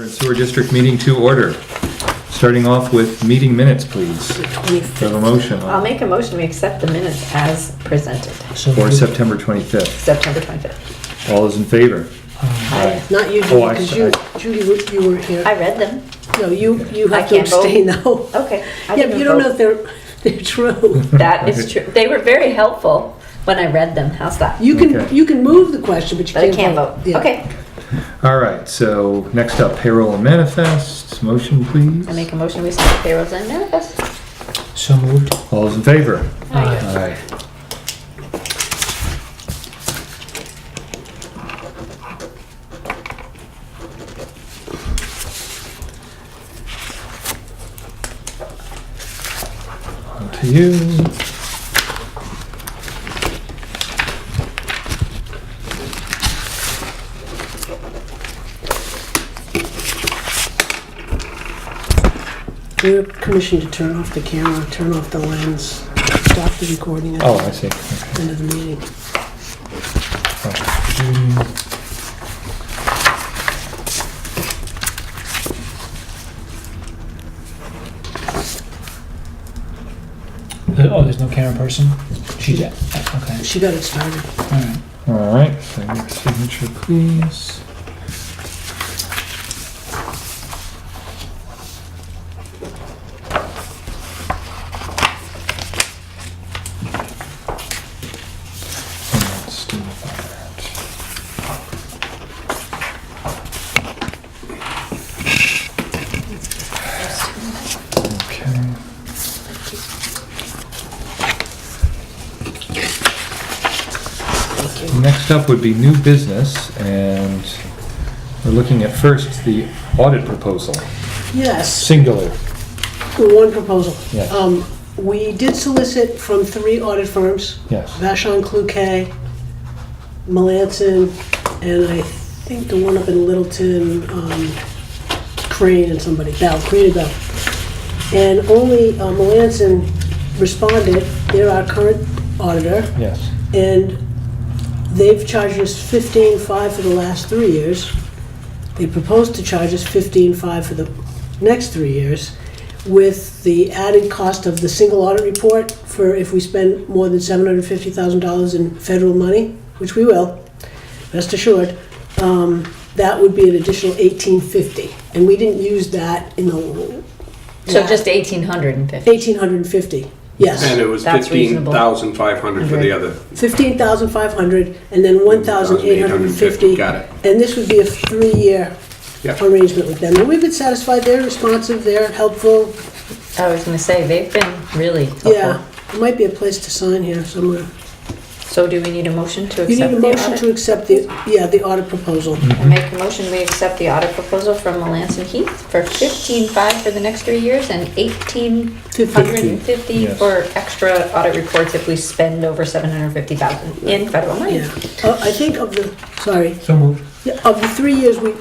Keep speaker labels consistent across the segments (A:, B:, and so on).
A: Sewer District meeting to order. Starting off with meeting minutes, please.
B: The
A: Do
B: 25th.
A: I have a motion
C: I'll make a motion we accept the minutes as presented.
A: for September 25th?
C: September 25th.
A: All those in favor? Aye.
B: Not you,
A: Oh,
B: Judy, because Judy, you weren't here.
C: I read them.
B: No, you
C: I
B: have to
C: can't vote.
B: abstain though.
C: Okay. I
B: Yeah,
C: didn't
B: but you don't know
C: vote.
B: if they're true.
C: That is true. They were very helpful when I read them. How's that?
B: You
A: Okay.
B: can move the question, but you
C: But I
B: can't
C: can't
B: vote.
C: vote.
B: Yeah.
C: Okay.
A: All right, so next up, payroll and manifests. Motion, please.
C: I make a motion we accept payrolls and manifests.
D: So moved.
A: All those in favor?
D: Aye.
A: Aye. On to you.
B: You're commissioned to turn off the camera, turn off the lens, stop the recording at
A: Oh,
B: the
A: I see. Okay.
B: end of the meeting.
D: Oh, there's no camera person? She's okay.
B: She got it started.
D: All right.
A: All right, so your signature, please. And let's do that. Okay. Next up would be new business, and we're looking at first the audit proposal.
B: Yes,
A: Singular.
B: one proposal.
A: Yes.
B: We did solicit from 3 audit firms,
A: Yes.
B: Vashon Cloquet, Melanson, and I think the one up in Littleton, Crane and somebody, Crane and Bell. And only Melanson responded. They're our current auditor,
A: Yes.
B: and they've charged us $15,500 for the last 3 years. They proposed to charge us $15,500 for the next 3 years, with the added cost of the single audit report for if we spend more than $750,000 in federal money, which we will, rest assured. That would be an additional $1,850, and we didn't use that in the.
C: So just 1,850.
B: $1,850, yes.
E: And it was
C: That's reasonable.
E: 15,500 for the other.
B: 15,500 and then 1,850.
E: Got it.
B: And this would be a 3-year
E: Yep.
B: arrangement with them. And we've been satisfied, they're responsive, they're helpful.
C: I was gonna say, they've been really helpful.
B: Yeah, there might be a place to sign here somewhere.
C: So do we need a motion to
B: You need
C: accept
B: a
C: the
B: motion to
C: audit?
B: accept the audit proposal.
C: I make a motion we accept the audit proposal from Melanson Heath for $15,500 for the next 3 years and $1,850
A: Yes.
C: for extra audit reports if we spend over $750,000 in federal money.
B: Yeah. I think of the,
D: So moved.
B: yeah, of the 3 years, we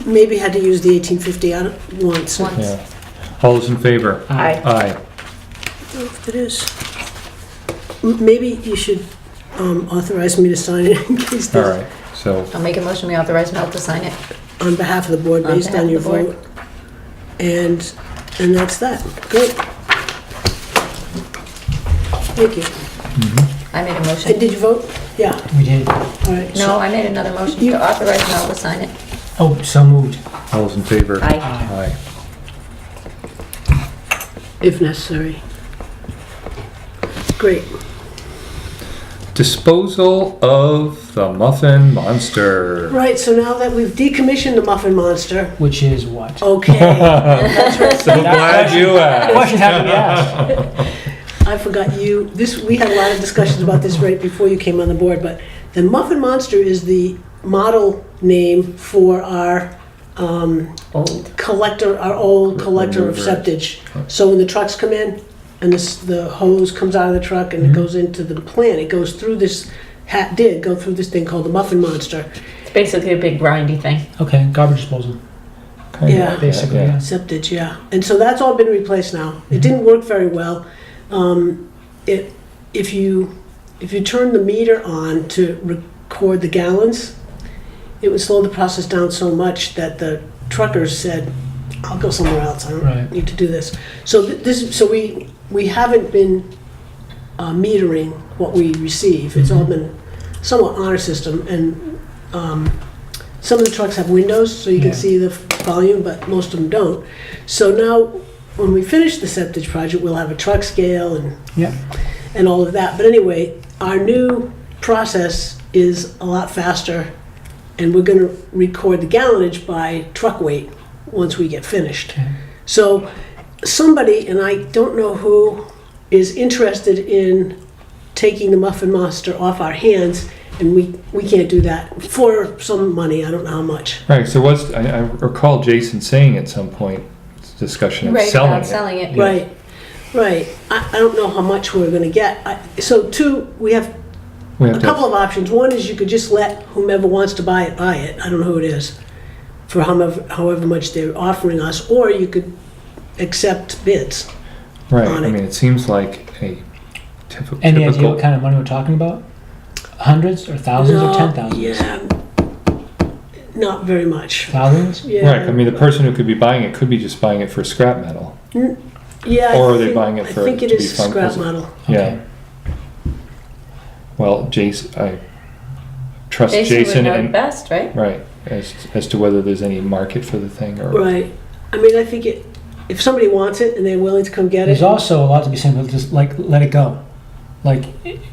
B: maybe had to use the 1850 on it once.
C: Once.
A: Yeah. All those in favor?
C: Aye.
A: Aye.
B: If it is. Maybe you should authorize me to sign it in case
A: All
B: there's,
A: right, so,
C: I'll make a motion we authorize Mel to sign it.
B: on behalf of the board,
C: On
B: based
C: behalf
B: on
C: of
B: your
C: the board.
B: vote. And that's that. Great. Thank you.
C: I made a
B: And
C: motion.
B: did you vote? Yeah,
D: We did.
B: all right.
C: No, I made another motion to authorize Mel to sign it.
D: Oh, so moved.
A: all those in favor?
C: Aye.
A: Aye.
B: If necessary. Great.
A: Disposal of the Muffin Monster.
B: Right, so now that we've decommissioned the Muffin Monster,
D: Which is what?
B: okay. That's right.
A: So glad you asked.
D: Questions have to be asked.
B: I forgot we had a lot of discussions about this right before you came on the board, but the Muffin Monster is the model name for our
C: Old.
B: collector, our old collector of
A: Remover.
B: septage. So when the trucks come in and the hose comes out of the truck and it goes into the plant, it goes through this, go through this thing called the Muffin Monster.
C: It's basically a big grindy thing.
D: Okay, garbage disposal.
A: Kind of,
B: Yeah.
D: Basically, yeah.
B: Septage, yeah. And so that's all been replaced now. It didn't work very well. If you turn the meter on to record the gallons, it would slow the process down so much that the truckers said, I'll go somewhere else, I
D: Right.
B: don't need to do this. So we haven't been metering what we receive. It's all been somewhat honor system, and some of the trucks have windows, so you can
D: Yeah.
B: see the volume, but most of them don't. So now, when we finish the septic project, we'll have a truck scale
D: Yeah.
B: and all of that. But anyway, our new process is a lot faster, and we're gonna record the gallonage by truck weight once we get finished.
D: Okay.
B: So somebody, and I don't know who, is interested in taking the Muffin Monster off our hands, and we can't do that for some money, I don't know how much.
A: Right, so I recall Jason saying at some point, discussion of
C: Right,
A: selling
C: about
A: it.
C: selling it.
A: Yeah.
B: Right. I don't know how much we're gonna get. So we have
A: We have
B: a
A: to-
B: couple of options. One is you could just let whomever wants to buy it, buy it. I don't know who it is, for however much they're offering us, or you could accept bids.
A: Right,
B: on
A: I
B: it.
A: mean, it seems like a
D: Any idea
A: typical,
D: what kind of money we're talking about? Hundreds or thousands or
B: No,
D: 10,000?
B: Yeah, not very much.
D: Thousands?
B: Yeah.
A: right, I mean, the person who could be buying it could be just buying it for scrap metal.
B: Yeah.
A: Or
B: I
A: are they
B: think-
A: buying it for
B: I think it
A: to be
B: is
A: fun-
B: scrap metal.
A: Yeah.
D: Okay.
A: Well, Jason, I trust
C: Jason
A: Jason
C: would know
A: and,
C: best, right?
A: right, as to whether there's any market for the thing or.
B: Right. I mean, I think if somebody wants it and they're willing to come get
D: There's
B: it,
D: also a lot to be said, but just like let it go. Like,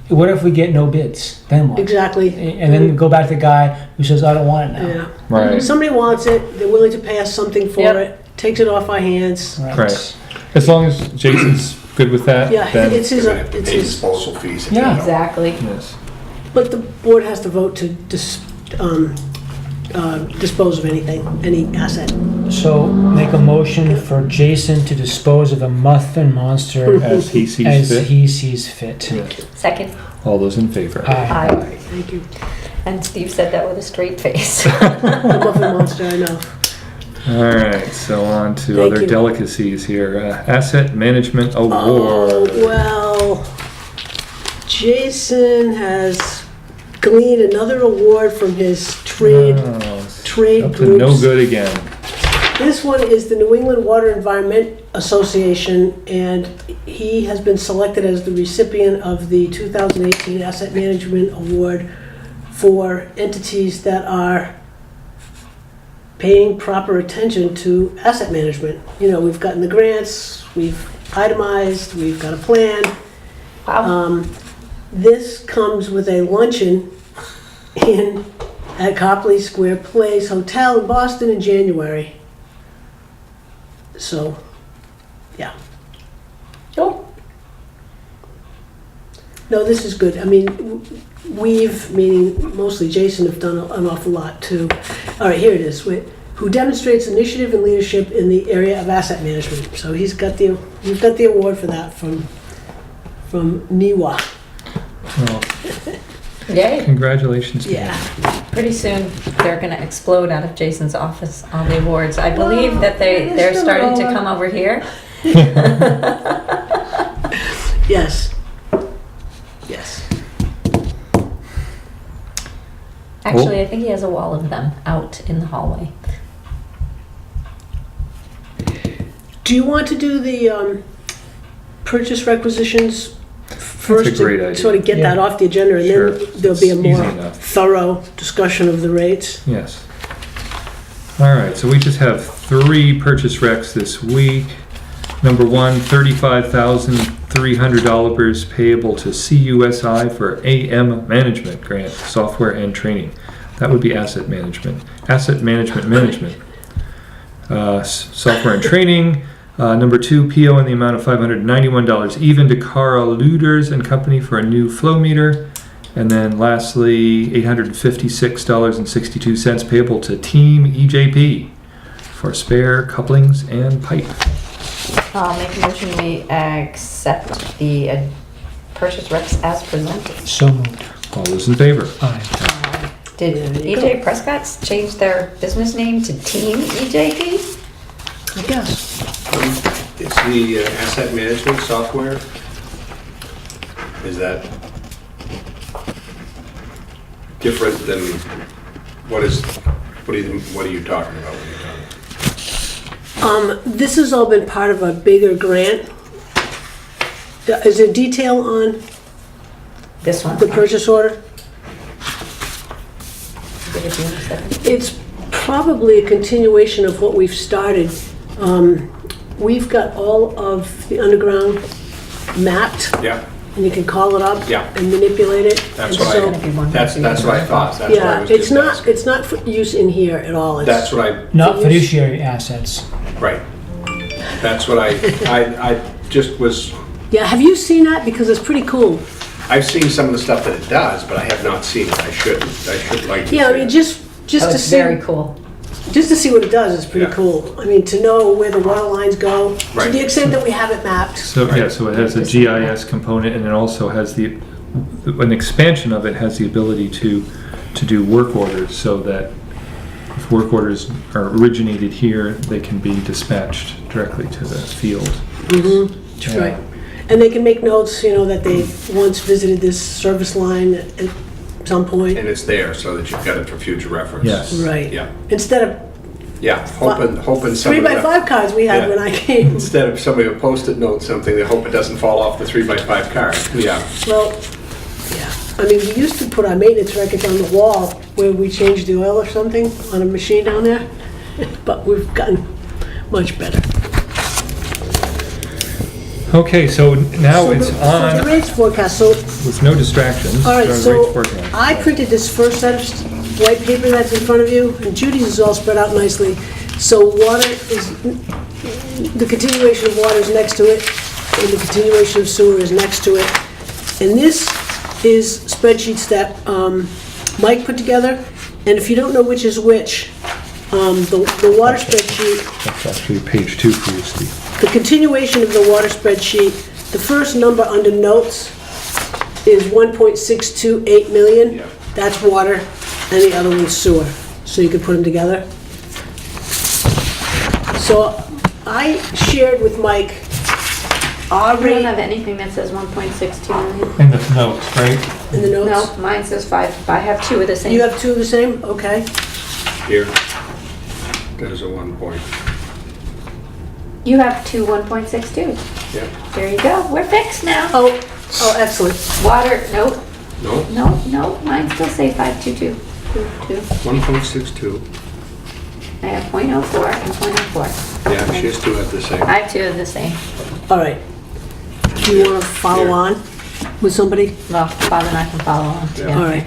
D: what if we get no bids? Then what?
B: exactly.
D: And then go back to the guy who says, I don't want it now.
B: Yeah.
A: Right,
B: If somebody wants it, they're willing to pay us something for
C: Yep.
B: it, takes it off our hands.
A: right. As long as Jason's good with that,
B: Yeah,
A: then.
B: it's his,
E: Pay
B: it's his,
E: disposal fees. if
D: Yeah.
E: you don't.
C: Exactly.
A: Yes.
B: but the board has to vote to dispose of anything, any asset.
D: So make a motion for Jason to dispose of the Muffin Monster
A: As he sees
D: as
A: fit.
D: he sees fit.
A: Yes.
C: Second.
A: All those in favor?
D: Aye.
C: Aye.
B: Thank you.
C: And Steve said that with a straight face.
B: The Muffin Monster, I know.
A: All right, so on to
B: Thank
A: other
B: you.
A: delicacies here. Asset Management
B: Oh,
A: Award.
B: well, Jason has gleaned another award from his trade
A: Oh,
B: trade
A: up to no
B: groups.
A: good again.
B: This one is the New England Water Environment Association, and he has been selected as the recipient of the 2018 Asset Management Award for entities that are paying proper attention to asset management. You know, we've gotten the grants, we've itemized, we've got a plan.
C: Wow.
B: This comes with a luncheon at Copley Square Place Hotel in Boston in January. So, yeah.
C: Cool.
B: No, this is good. I mean, we've, meaning mostly Jason, have done an awful lot too. All right, here it is. Who demonstrates initiative and leadership in the area of asset management. So we've got the award for that from NIWA.
A: Well,
C: Yay.
A: congratulations to
B: Yeah.
A: him.
C: Pretty soon, they're gonna explode out of Jason's office on the awards. I believe that
B: Well,
C: they're
B: it's
C: starting to
B: still
C: come over here.
B: Yes. Yes.
C: Actually, I think he has a wall of them out in the hallway.
B: Do you want to do the purchase requisitions first?
A: great
B: to
A: idea.
B: Sort of get
D: Yeah.
B: that off the agenda, and
A: Sure.
B: then there'll be a
A: It's
B: more
A: easy enough.
B: thorough discussion of the rates.
A: Yes. All right, so we just have 3 purchase recs this week. Number 1, $35,300 payable to CUSI for AM management grant, software and training. That would be asset management. Asset management. Software and training. Number 2, PO in the amount of $591 even to Carl Luders and Company for a new flow meter. And then lastly, $856.62 payable to Team EJP for spare couplings and pipe.
C: I'll make a motion we accept the purchase recs as presented.
D: So moved.
A: All those in favor?
D: Aye.
C: Did
B: There you
C: EJ Prescott's change their business name to Team EJP?
B: I guess.
E: It's the asset management software. Is that different than what are you talking about when you're talking?
B: This has all been part of a bigger grant. Is there detail on
C: This one.
B: the purchase order?
C: Give it to you in a second.
B: It's probably a continuation of what we've started. We've got all of the underground mapped,
E: Yeah,
B: and you can call it up
E: Yeah.
B: and manipulate it.
E: that's
B: And
E: what
B: so-
E: that's what I thought. That's what I
B: Yeah,
E: was
B: it's
E: just
B: not,
E: asking.
B: it's not for use in here at all. It's-
E: That's what I,
D: Not fiduciary assets.
E: right. That's what I just was,
B: Yeah, have you seen that? Because it's pretty cool.
E: I've seen some of the stuff that it does, but I have not seen it. I should like to see
B: Yeah, I mean,
E: it.
B: just
C: Oh,
B: to
C: it's
B: see,
C: very cool.
B: just to see what it does is pretty
E: Yeah.
B: cool. I mean, to know where the water lines go, to
E: Right.
B: the extent that we have it mapped.
A: So, yeah, so it has a GIS component, and it also has an expansion of it has the ability to do work orders, so that if work orders are originated here, they can be dispatched directly to the field.
B: That's right. And they can make notes, that they once visited this service line at some point.
E: And it's there so that you've got it for future reference.
A: Yes.
B: Right.
E: Yeah,
B: Instead of
E: yeah, hoping
B: 3
E: somebody.
B: by 5 cards we had
E: Yeah.
B: when I came.
E: Instead of somebody with Post-it note something, they hope it doesn't fall off the 3 by 5 card. Yeah,
B: Well, yeah. I mean, we used to put our maintenance records on the wall where we changed the oil or something on a machine down there, but we've gotten much better.
A: Okay, so now
B: So
A: it's
B: the
A: on
B: rates forecast, so,
A: with no distractions.
B: all right,
A: rates
B: so
A: forecast.
B: I printed this first set of white paper that's in front of you, and Judy's is all spread out nicely. So water is, the continuation of water is next to it, and the continuation of sewer is next to it. And this is spreadsheets that Mike put together, and if you don't know which is which, the water spreadsheet,
A: That's actually page 2 for you, Steve.
B: the continuation of the water spreadsheet, the first number under notes is 1.628 million.
E: Yeah.
B: That's water, and the other one's sewer. So you can put them together. So I shared with Mike our
C: We don't
B: rate
C: have anything that says 1.62 million.
A: In the notes, right?
B: in the notes.
C: No, mine says 5. I have 2 of the same.
B: You have two of the same? Okay.
E: here. There's a 1 point.
C: You have 2 1.62.
E: Yeah,
C: There you go. We're fixed now.
B: Oh, excellent.
C: Water, nope,
E: no,
C: no, mine still say 522.
E: 1.62.
C: I have .04 and .04.
E: Yeah, she has 2 at the same.
C: I have 2 of the same.
B: All right. Do you want to follow
E: Here.
B: on with somebody?
C: Well, Bob and I can follow on together.
B: All right.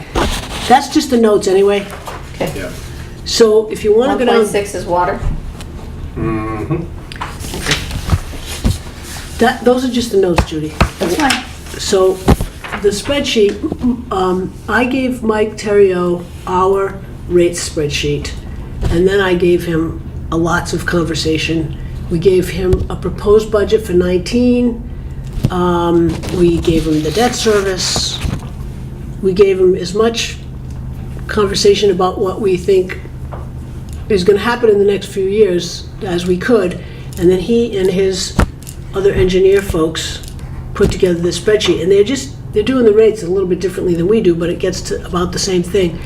B: That's just the notes anyway.
C: Okay.
E: Yeah.
B: So if you want to go down,
C: 1.6 is water.
E: Mm-hmm.
B: those are just the notes, Judy.
C: That's fine.
B: So the spreadsheet, I gave Mike Terrio our rates spreadsheet, and then I gave him lots of conversation. We gave him a proposed budget for 19. We gave him the debt service. We gave him as much conversation about what we think is going to happen in the next few years as we could. And then he and his other engineer folks put together this spreadsheet. And they're doing the rates a little bit differently than we do, but it gets to about the same thing.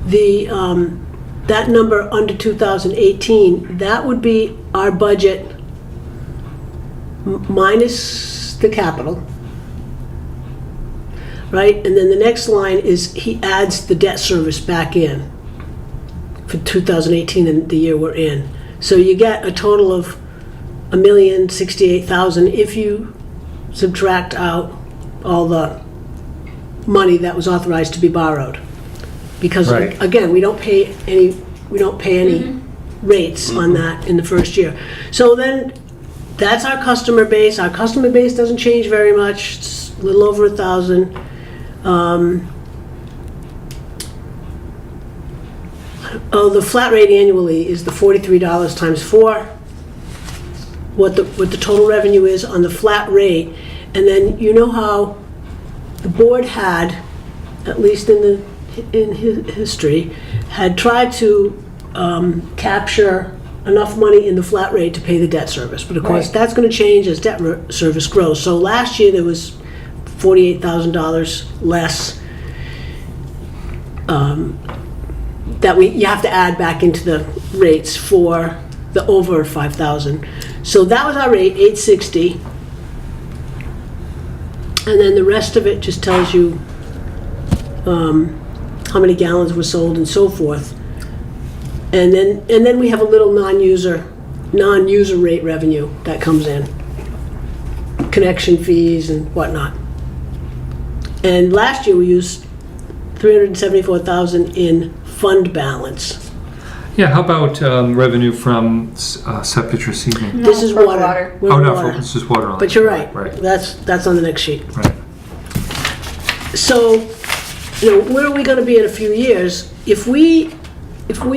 B: That number under 2018, that would be our budget minus the capital, right? And then the next line is he adds the debt service back in for 2018 and the year we're in. So you get a total of $1,068,000 if you subtract out all the money that was authorized to be borrowed. Because
A: Right.
B: again, we don't pay any rates on that in the first year. So then that's our customer base. Our customer base doesn't change very much. It's a little over 1,000. The flat rate annually is the $43 times 4. What the total revenue is on the flat rate, and then you know how the board had, at least in his history, had tried to capture enough money in the flat rate to pay the debt service. But of course,
C: Right.
B: that's going to change as debt service grows. So last year there was $48,000 less that you have to add back into the rates for the over 5,000. So that was our rate, 860. And then the rest of it just tells you how many gallons were sold and so forth. And then we have a little non-user rate revenue that comes in. Connection fees and whatnot. And last year we used 374,000 in fund balance.
A: Yeah, how about revenue from septic receiving?
B: This is
C: for
B: water. We're
A: Oh, no,
B: water.
A: this is water on.
B: But you're right.
A: Right,
B: That's on the next sheet.
A: right.
B: So, where are we going to be in a few years? If we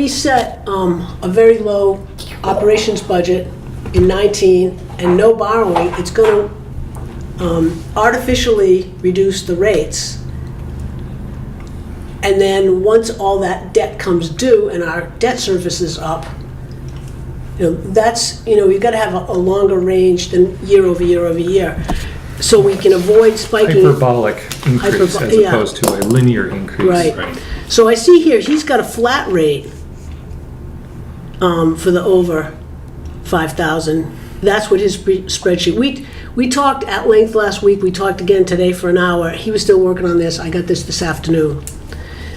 B: set a very low operations budget in 19 and no borrowing, it's going to artificially reduce the rates. And then once all that debt comes due and our debt service is up, that's, you've got to have a longer range than year over year over year. So we can avoid spiking.
A: Hyperbolic increase as
B: yeah.
A: opposed to a linear increase.
B: Right. So I see here, he's got a flat rate for the over 5,000. That's what his spreadsheet. We talked at length last week. We talked again today for an hour. He was still working on this. I got this afternoon.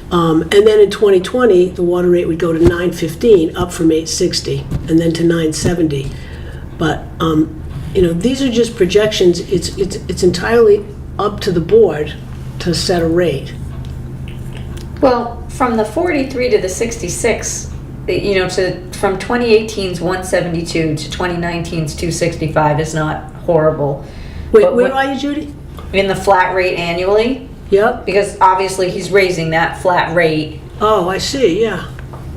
B: And then in 2020, the water rate would go to 915, up from 860, and then to 970. But these are just projections. It's entirely up to the board to set a rate.
C: Well, from the 43 to the 66, from 2018's 172 to 2019's 265 is not horrible.
B: Wait,
C: But
B: where
C: what-
B: are you, Judy?
C: In the flat rate annually,
B: Yep.
C: because obviously he's raising that flat rate.
B: Oh, I see, yeah.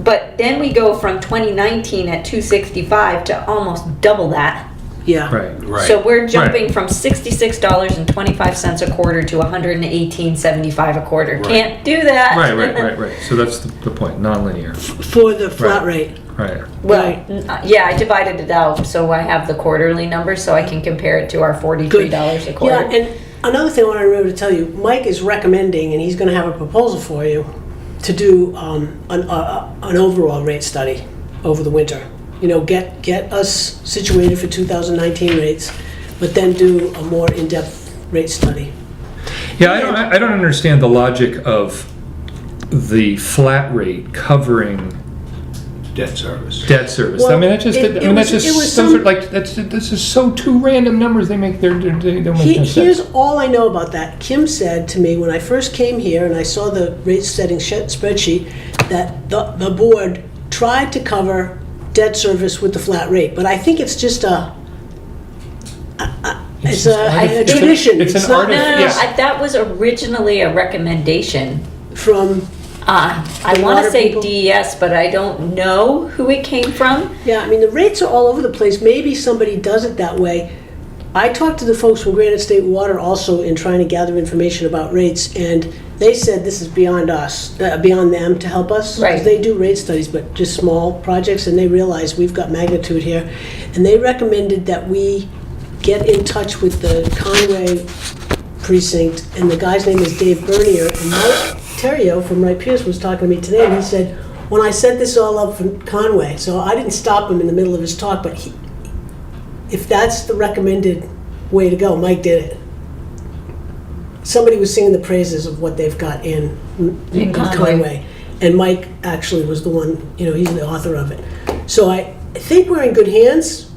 C: But then we go from 2019 at 265 to almost double that.
B: Yeah.
A: Right.
C: So we're jumping from $66.25 a quarter to $118.75 a quarter.
E: Right.
C: Can't do that.
A: Right. So that's the point, nonlinear.
B: For the flat
A: Right.
B: rate.
A: Right.
C: Well,
B: Right.
C: yeah, I divided it out, so I have the quarterly number, so I can compare it to our $43 a quarter.
B: Yeah, and another thing I want to remember to tell you, Mike is recommending, and he's going to have a proposal for you, to do an overall rate study over the winter. Get us situated for 2019 rates, but then do a more in-depth rate study.
A: Yeah, I don't understand the logic of the flat rate covering
E: Debt service.
A: debt service.
B: Well,
A: I mean, that's just this is so two random numbers. They don't make no
B: Here's
A: sense.
B: all I know about that. Kim said to me when I first came here and I saw the rate setting spreadsheet that the board tried to cover debt service with the flat rate, but I think it's just a tradition.
A: It's an
B: not
A: art of-
C: No,
A: Yeah.
C: that was originally a recommendation.
B: from.
C: I
B: The
C: want
B: water
C: to say
B: people?
C: DES, but I don't know who it came from.
B: Yeah, I mean, the rates are all over the place. Maybe somebody does it that way. I talked to the folks from Granite State Water also in trying to gather information about rates, and they said this is beyond us, beyond them to help us. 'Cause
C: Right.
B: they do rate studies, but just small projects, and they realize we've got magnitude here. And they recommended that we get in touch with the Conway precinct, and the guy's name is Dave Bernier, and Mike Terrio from Wright Pierce was talking to me today, and he said, when I set this all up for Conway, so I didn't stop him in the middle of his talk, but if that's the recommended way to go, Mike did it. Somebody was singing the praises of what they've got in Conway, and Mike actually was the one, he's the author of it. So I think we're in good hands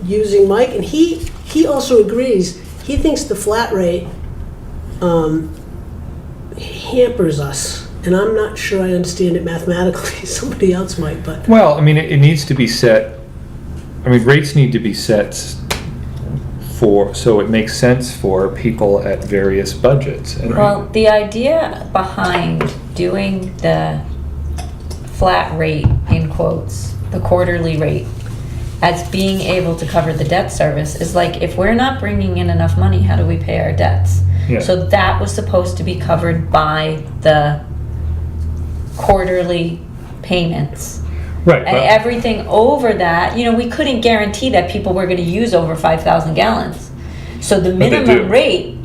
B: using Mike, and he also agrees. He thinks the flat rate hampers us, and I'm not sure I understand it mathematically. Somebody else might, but
A: Well, I mean, it needs to be set. I mean, rates need to be set so it makes sense for people at various budgets. And
C: Well, the idea behind doing the flat rate, in quotes, the quarterly rate, as being able to cover the debt service is like, if we're not bringing in enough money, how do we pay our debts?
A: Yeah.
C: So that was supposed to be covered by the quarterly payments.
A: Right.
C: And everything over that, we couldn't guarantee that people were going to use over 5,000 gallons. So the
A: they
C: minimum
A: do.
C: rate,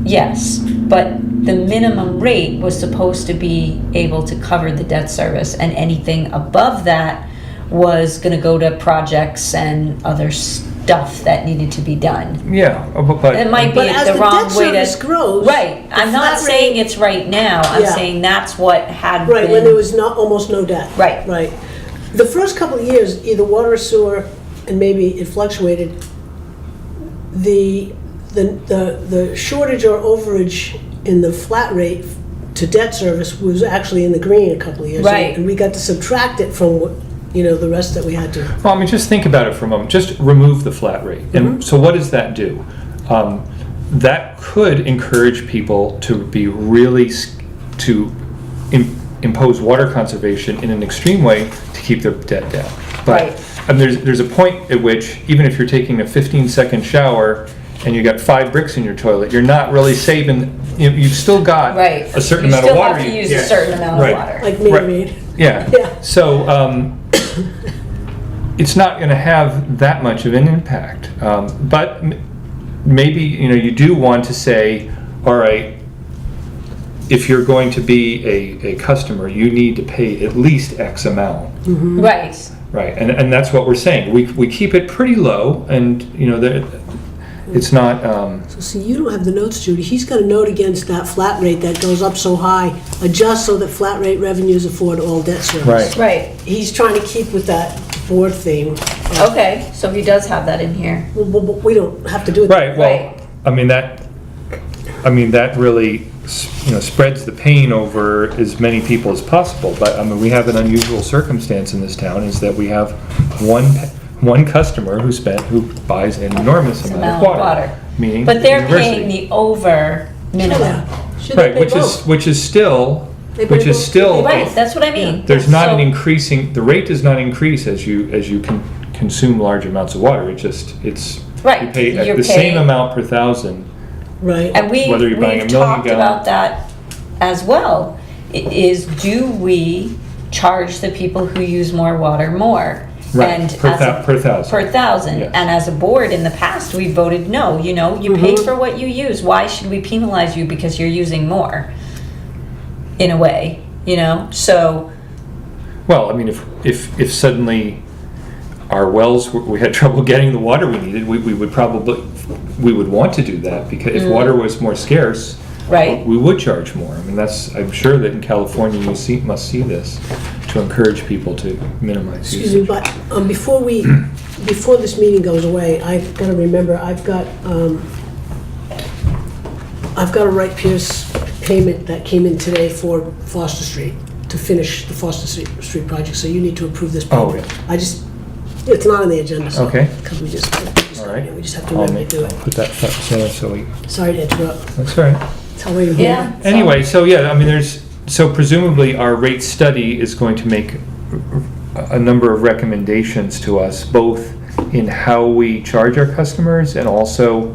C: yes, but the minimum rate was supposed to be able to cover the debt service, and anything above that was gonna go to projects and other stuff that needed to be done.
A: Yeah, but
C: It might be
B: But as
C: the
B: the
C: wrong
B: debt
C: way
B: service
C: to.
B: grows,
C: Right,
B: the
C: I'm not
B: flat
C: saying
B: rate-
C: it's right now, I'm
B: Yeah.
C: saying that's what had
B: Right,
C: been.
B: when there was almost no debt.
C: Right.
B: Right. The first couple of years, either water or sewer, and maybe it fluctuated, the shortage or overage in the flat rate to debt service was actually in the green a couple of years.
C: Right.
B: And we got to subtract it from what, the rest that we had to.
A: well, I mean, just think about it for a moment. Just remove the flat rate. And so what does that do? That could encourage people to be really, to impose water conservation in an extreme way to keep their debt down. But
C: Right.
A: and there's a point at which, even if you're taking a 15-second shower and you got 5 bricks in your toilet, you're not really saving, you've still got
C: Right.
A: a certain amount of water.
C: You still have to use
A: yeah.
C: a certain amount
A: Right.
C: of water.
B: Like me,
A: Right.
B: I mean.
A: Yeah.
B: Yeah.
A: So it's not going to have that much of an impact. But maybe you do want to say, all right, if you're going to be a customer, you need to pay at least X amount.
C: Right,
A: Right, and that's what we're saying. We keep it pretty low, and it's not.
B: So see, you don't have the notes, Judy. He's got a note against that flat rate that goes up so high, adjust so that flat rate revenues afford all debt service.
A: Right.
C: right,
B: He's trying to keep with that board theme.
C: okay, so he does have that in here.
B: Well, we don't have to do it.
A: Right. Well,
C: Right.
A: I mean that really spreads the pain over as many people as possible. But I mean, we have an unusual circumstance in this town, is that we have one customer who buys an enormous amount of water. Meaning,
C: But they're
A: the university.
C: paying the over minimum.
B: Yeah. Should they
A: Right,
B: pay both?
A: which is still
B: They pay both.
C: Right, that's what I mean.
A: There's not an
C: So-
A: increasing. The rate does not increase as you can consume large amounts of water. it's
C: Right,
A: you pay
C: you're
A: the same
C: paying-
A: amount per thousand.
B: Right.
C: And
A: Whether you're buying
C: we've
A: a million
C: talked
A: gallon-
C: about that as well, is do we charge the people who use more water more?
A: Right,
C: And
A: per
C: as a-
A: per thousand.
C: Per thousand,
A: Yes.
C: and as a board in the past, we voted no, you pay for what you use, why should we penalize you because you're using more? In a way, so,
A: Well, I mean, if suddenly our wells, we had trouble getting the water we needed, we would want to do that, because if water was more scarce,
C: right,
A: we would charge more. I mean, I'm sure that in California you must see this, to encourage people to minimize
B: Excuse me,
A: usage.
B: but before this meeting goes away, I've got to remember, I've got a Wright Pierce payment that came in today for Foster Street, to finish the Foster Street project, so you need to approve this
A: Oh,
B: payment. It's not on the agenda, so.
A: Okay.
B: Because we just have to
A: I'll
B: remember to do it.
A: put that front so we,
B: Sorry to interrupt.
A: that's all right.
B: Tell me you're
C: yeah.
B: here.
C: so-
A: Anyway, so yeah, I mean, so presumably our rate study is going to make a number of recommendations to us, both in how we charge our customers and also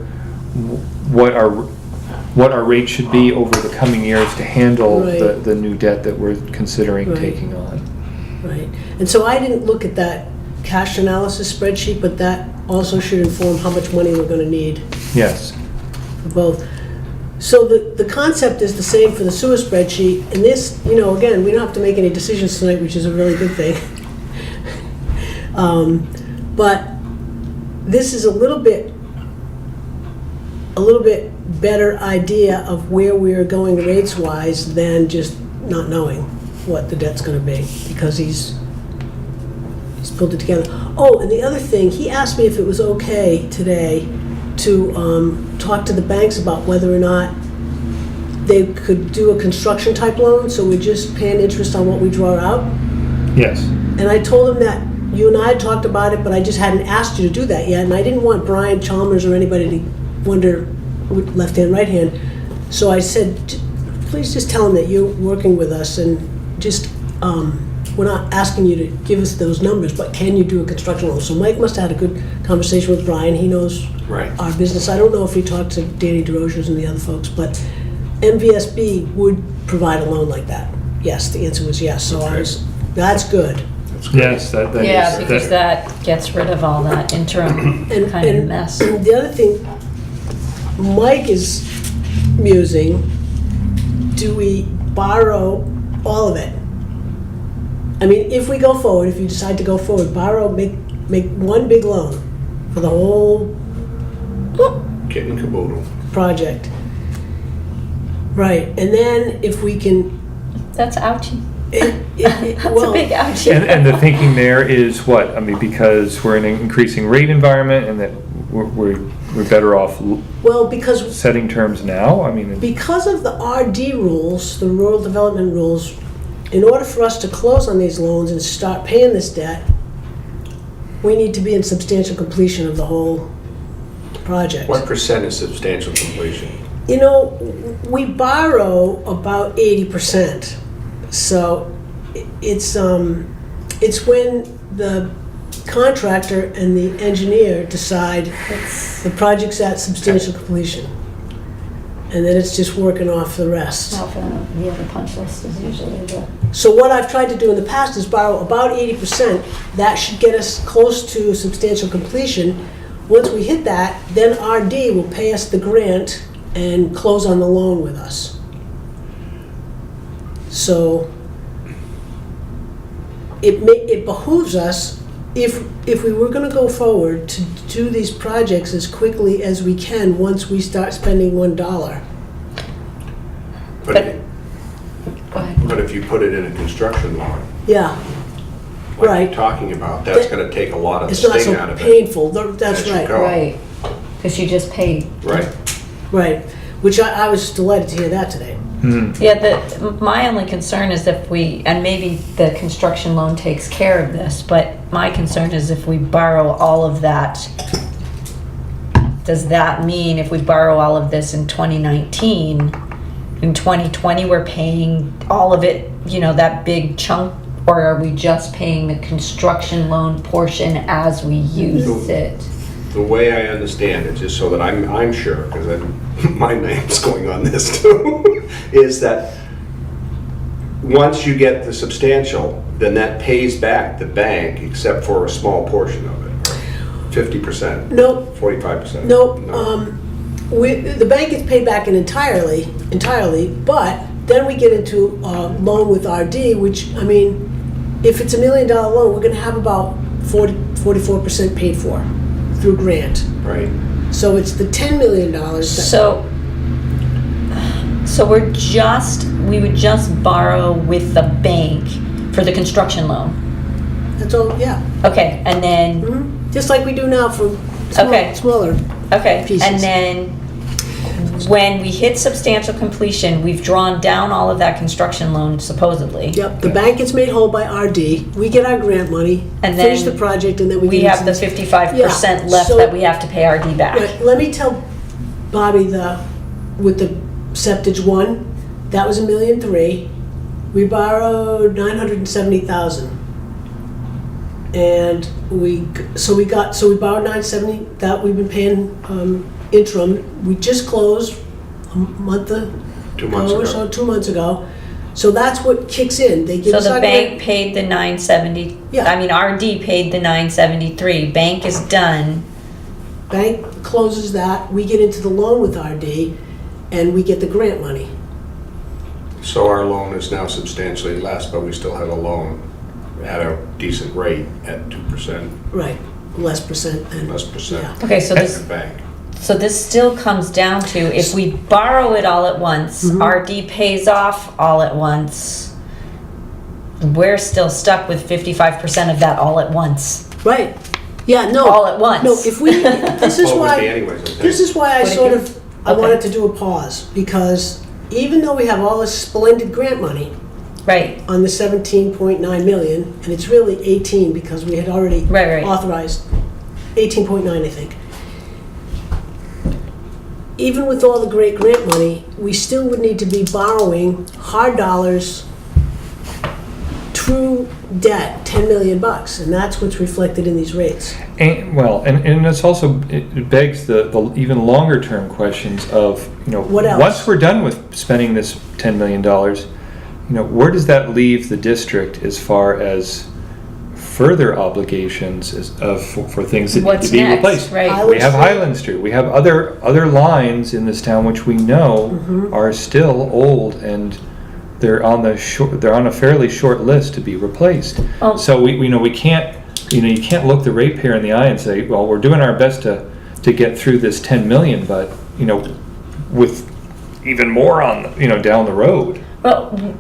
A: what our rate should be over the coming years to handle
B: Right.
A: the new debt that we're considering
B: Right.
A: taking on.
B: Right. And so I didn't look at that cash analysis spreadsheet, but that also should inform how much money we're going to need
A: Yes.
B: for both. So the concept is the same for the sewer spreadsheet, and this, again, we don't have to make any decisions tonight, which is a really good thing. But this is a little bit better idea of where we are going rates-wise than just not knowing what the debt's gonna be, because he's pulled it together. Oh, and the other thing, he asked me if it was okay today to talk to the banks about whether or not they could do a construction type loan, so we're just paying interest on what we draw out.
A: Yes.
B: And I told him that you and I had talked about it, but I just hadn't asked you to do that yet, and I didn't want Brian Chalmers or anybody to wonder left hand, right hand. So I said, please just tell him that you're working with us, and just, we're not asking you to give us those numbers, but can you do a construction loan? So Mike must have had a good conversation with Brian. He knows
E: Right.
B: our business. I don't know if he talked to Danny DeRosiers and the other folks, but MVSB would provide a loan like that. Yes, the answer was yes. So that's good.
A: Yes, that is.
C: Yeah, because that gets rid of all that interim kind of mess.
B: The other thing Mike is musing, do we borrow all of it? I mean, if we go forward, if you decide to go forward, borrow, make one big loan for the whole
E: Kit and caboodle.
B: project. Right, and then if we can,
C: That's ouchie.
B: That's
C: That's a big ouchie.
A: And the thinking there is what? I mean, because we're in an increasing rate environment and that we're better off
B: well, because
A: setting terms now? I mean,
B: Because of the RD rules, the rural development rules, in order for us to close on these loans and start paying this debt, we need to be in substantial completion of the whole project.
E: What percent is substantial completion?
B: You know, we borrow about 80%. So it's when the contractor and the engineer decide the project's at substantial completion. And then it's just working off the rest.
C: Yeah, the punch list is usually the...
B: So what I've tried to do in the past is borrow about 80%. That should get us close to substantial completion. Once we hit that, then RD will pay us the grant and close on the loan with us. So it behooves us, if we were going to go forward, to do these projects as quickly as we can once we start spending $1.
C: But- Go ahead.
E: But if you put it in a construction loan,
B: Yeah,
E: like
B: Right.
E: you're talking about, that's gonna take a lot of the
B: it's not
E: sting
B: so
E: out of it.
B: painful. That's
E: As you
B: right.
E: go.
C: Right, because you just paid.
E: Right.
B: Right, which I was delighted to hear that today.
C: Yeah, my only concern is if we, and maybe the construction loan takes care of this, but my concern is if we borrow all of that, does that mean if we borrow all of this in 2019, in 2020 we're paying all of it, that big chunk, or are we just paying the construction loan portion as we use it?
E: The way I understand it, just so that I'm sure, because my name's going on this too, is that once you get the substantial, then that pays back the bank except for a small portion of it, 50%,
B: Nope,
E: 45%.
B: nope.
E: No.
B: The bank gets paid back entirely, but then we get into a loan with RD, which, I mean, if it's $1 million loan, we're gonna have about 44% paid for through grant.
E: Right.
B: So it's the $10 million that,
C: So we would just borrow with the bank for the construction loan.
B: that's all, yeah.
C: Okay, and then,
B: Just like we do now for
C: Okay.
B: smaller.
C: okay,
B: Pieces.
C: and then when we hit substantial completion, we've drawn down all of that construction loan supposedly.
B: Yep, the bank gets made whole by RD, we get our grant money,
C: And
B: finish
C: then
B: the project, and then we
C: We
B: get
C: have the
B: into
C: 55%
B: Yeah,
C: left
B: so-
C: that we have to pay RD back.
B: Right, let me tell Bobby with the septage one, that was $1.3 million. We borrowed $970,000. And we borrowed $970,000 that we've been paying interim. We just closed a month
E: 2 months
B: ago or
E: ago.
B: so, 2 months ago. So that's what kicks in. They give
C: So
B: us
C: the
B: our
C: bank
B: grant.
C: paid the 970,
B: Yeah.
C: I mean, RD paid the 973, bank is done.
B: Bank closes that, we get into the loan with RD, and we get the grant money.
E: So our loan is now substantially less, but we still have a loan at a decent rate at 2%,
B: Right, less percent and.
E: less percent.
B: Yeah.
C: Okay, so
E: At
C: this,
E: the bank.
C: so this still comes down to, if we borrow it all at once, RD pays off all at once, we're still stuck with 55% of that all at once.
B: Right, yeah, no.
C: All at once.
B: No, if we, this is
E: Well, it would be
B: why,
E: anyways, I think.
B: this is why I
C: Would it
B: sort
C: be?
B: of, I
C: Okay.
B: wanted to do a pause, because even though we have all this splendid grant money
C: Right,
B: on the 17.9 million, and it's really 18 because we had already
C: Right.
B: authorized 18.9, I think. Even with all the great grant money, we still would need to be borrowing hard dollars, true debt, $10 million, and that's what's reflected in these rates.
A: And it's also, it begs the even longer term questions of,
B: What else?
A: once we're done with spending this $10 million, where does that leave the district as far as further obligations for things that need
C: what's
A: to be
C: next,
A: replaced?
C: right?
B: I
A: We
B: would
A: have
B: say-
A: Highland Street, we have other lines in this town which we know are still old and they're on a fairly short list to be replaced.
C: Oh.
A: So we can't, you can't look the ratepayer in the eye and say, well, we're doing our best to get through this 10 million, but, with even more on, down the road.
C: Well,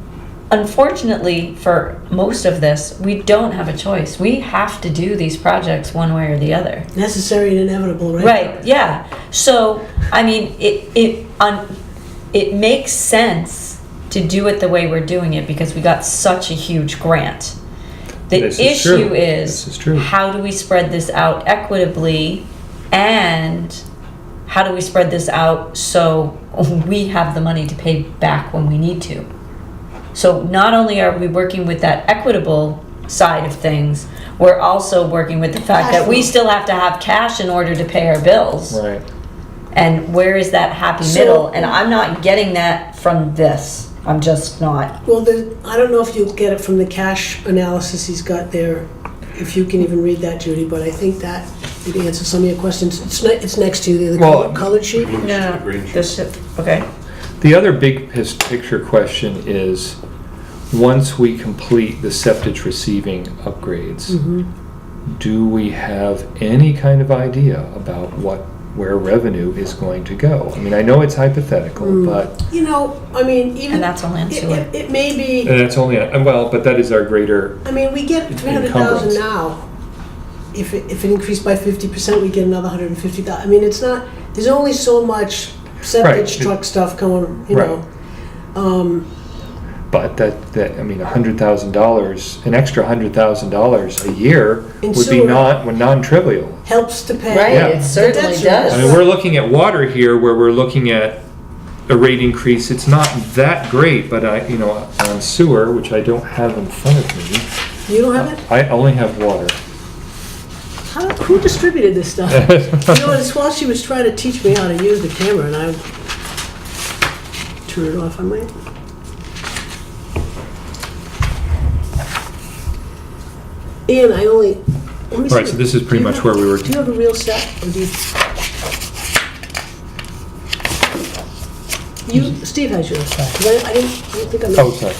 C: unfortunately, for most of this, we don't have a choice. We have to do these projects one way or the other.
B: Necessary and inevitable, right?
C: Right, yeah. So, I mean, it makes sense to do it the way we're doing it because we got such a huge grant. The
A: This is
C: issue
A: true.
C: is,
A: This is true.
C: how do we spread this out equitably, and how do we spread this out so we have the money to pay back when we need to? So not only are we working with that equitable side of things, we're also working with the fact that we still have to have cash in order to pay our bills.
A: Right.
C: And where is that happy
B: So-
C: middle? And I'm not getting that from this. I'm just not.
B: Well, I don't know if you get it from the cash analysis he's got there, if you can even read that, Judy, but I think that it answers some of your questions. It's next to the
A: Well,
B: colored sheet.
E: Blue
C: No,
E: sheet, green sheet.
C: this, okay.
A: The other big picture question is, once we complete the septage receiving upgrades, do we have any kind of idea about where revenue is going to go? I mean, I know it's hypothetical, but
B: I mean, even.
C: And that's only on sewer.
B: It may be,
A: and that's only but that is our greater.
B: I mean, we get 300,000 now. If it increased by 50%, we get another 150,000. I mean, it's not, there's only so much
A: Right.
B: septic truck stuff going,
A: Right.
B: know.
A: But that I mean, $100,000, an extra $100,000 a year
B: In
A: would be
B: sewer.
A: non-trivial.
B: Helps to pay.
C: Right,
A: Yeah.
C: it certainly
B: The debt
C: does.
A: I mean, we're looking at water here, where we're looking at a rate increase. It's not that great, but on sewer, which I don't have in front of me,
B: You don't have it?
A: I only have water.
B: Who distributed this stuff? It's while she was trying to teach me how to use the camera, and I turned it off. I might. Ian, let me see.
A: Right, so this is pretty
B: Do you
A: much
B: have-
A: where we were.
B: Do you have a real set, or do Steve has yours, 'cause I didn't think I made.
A: Oh, sorry.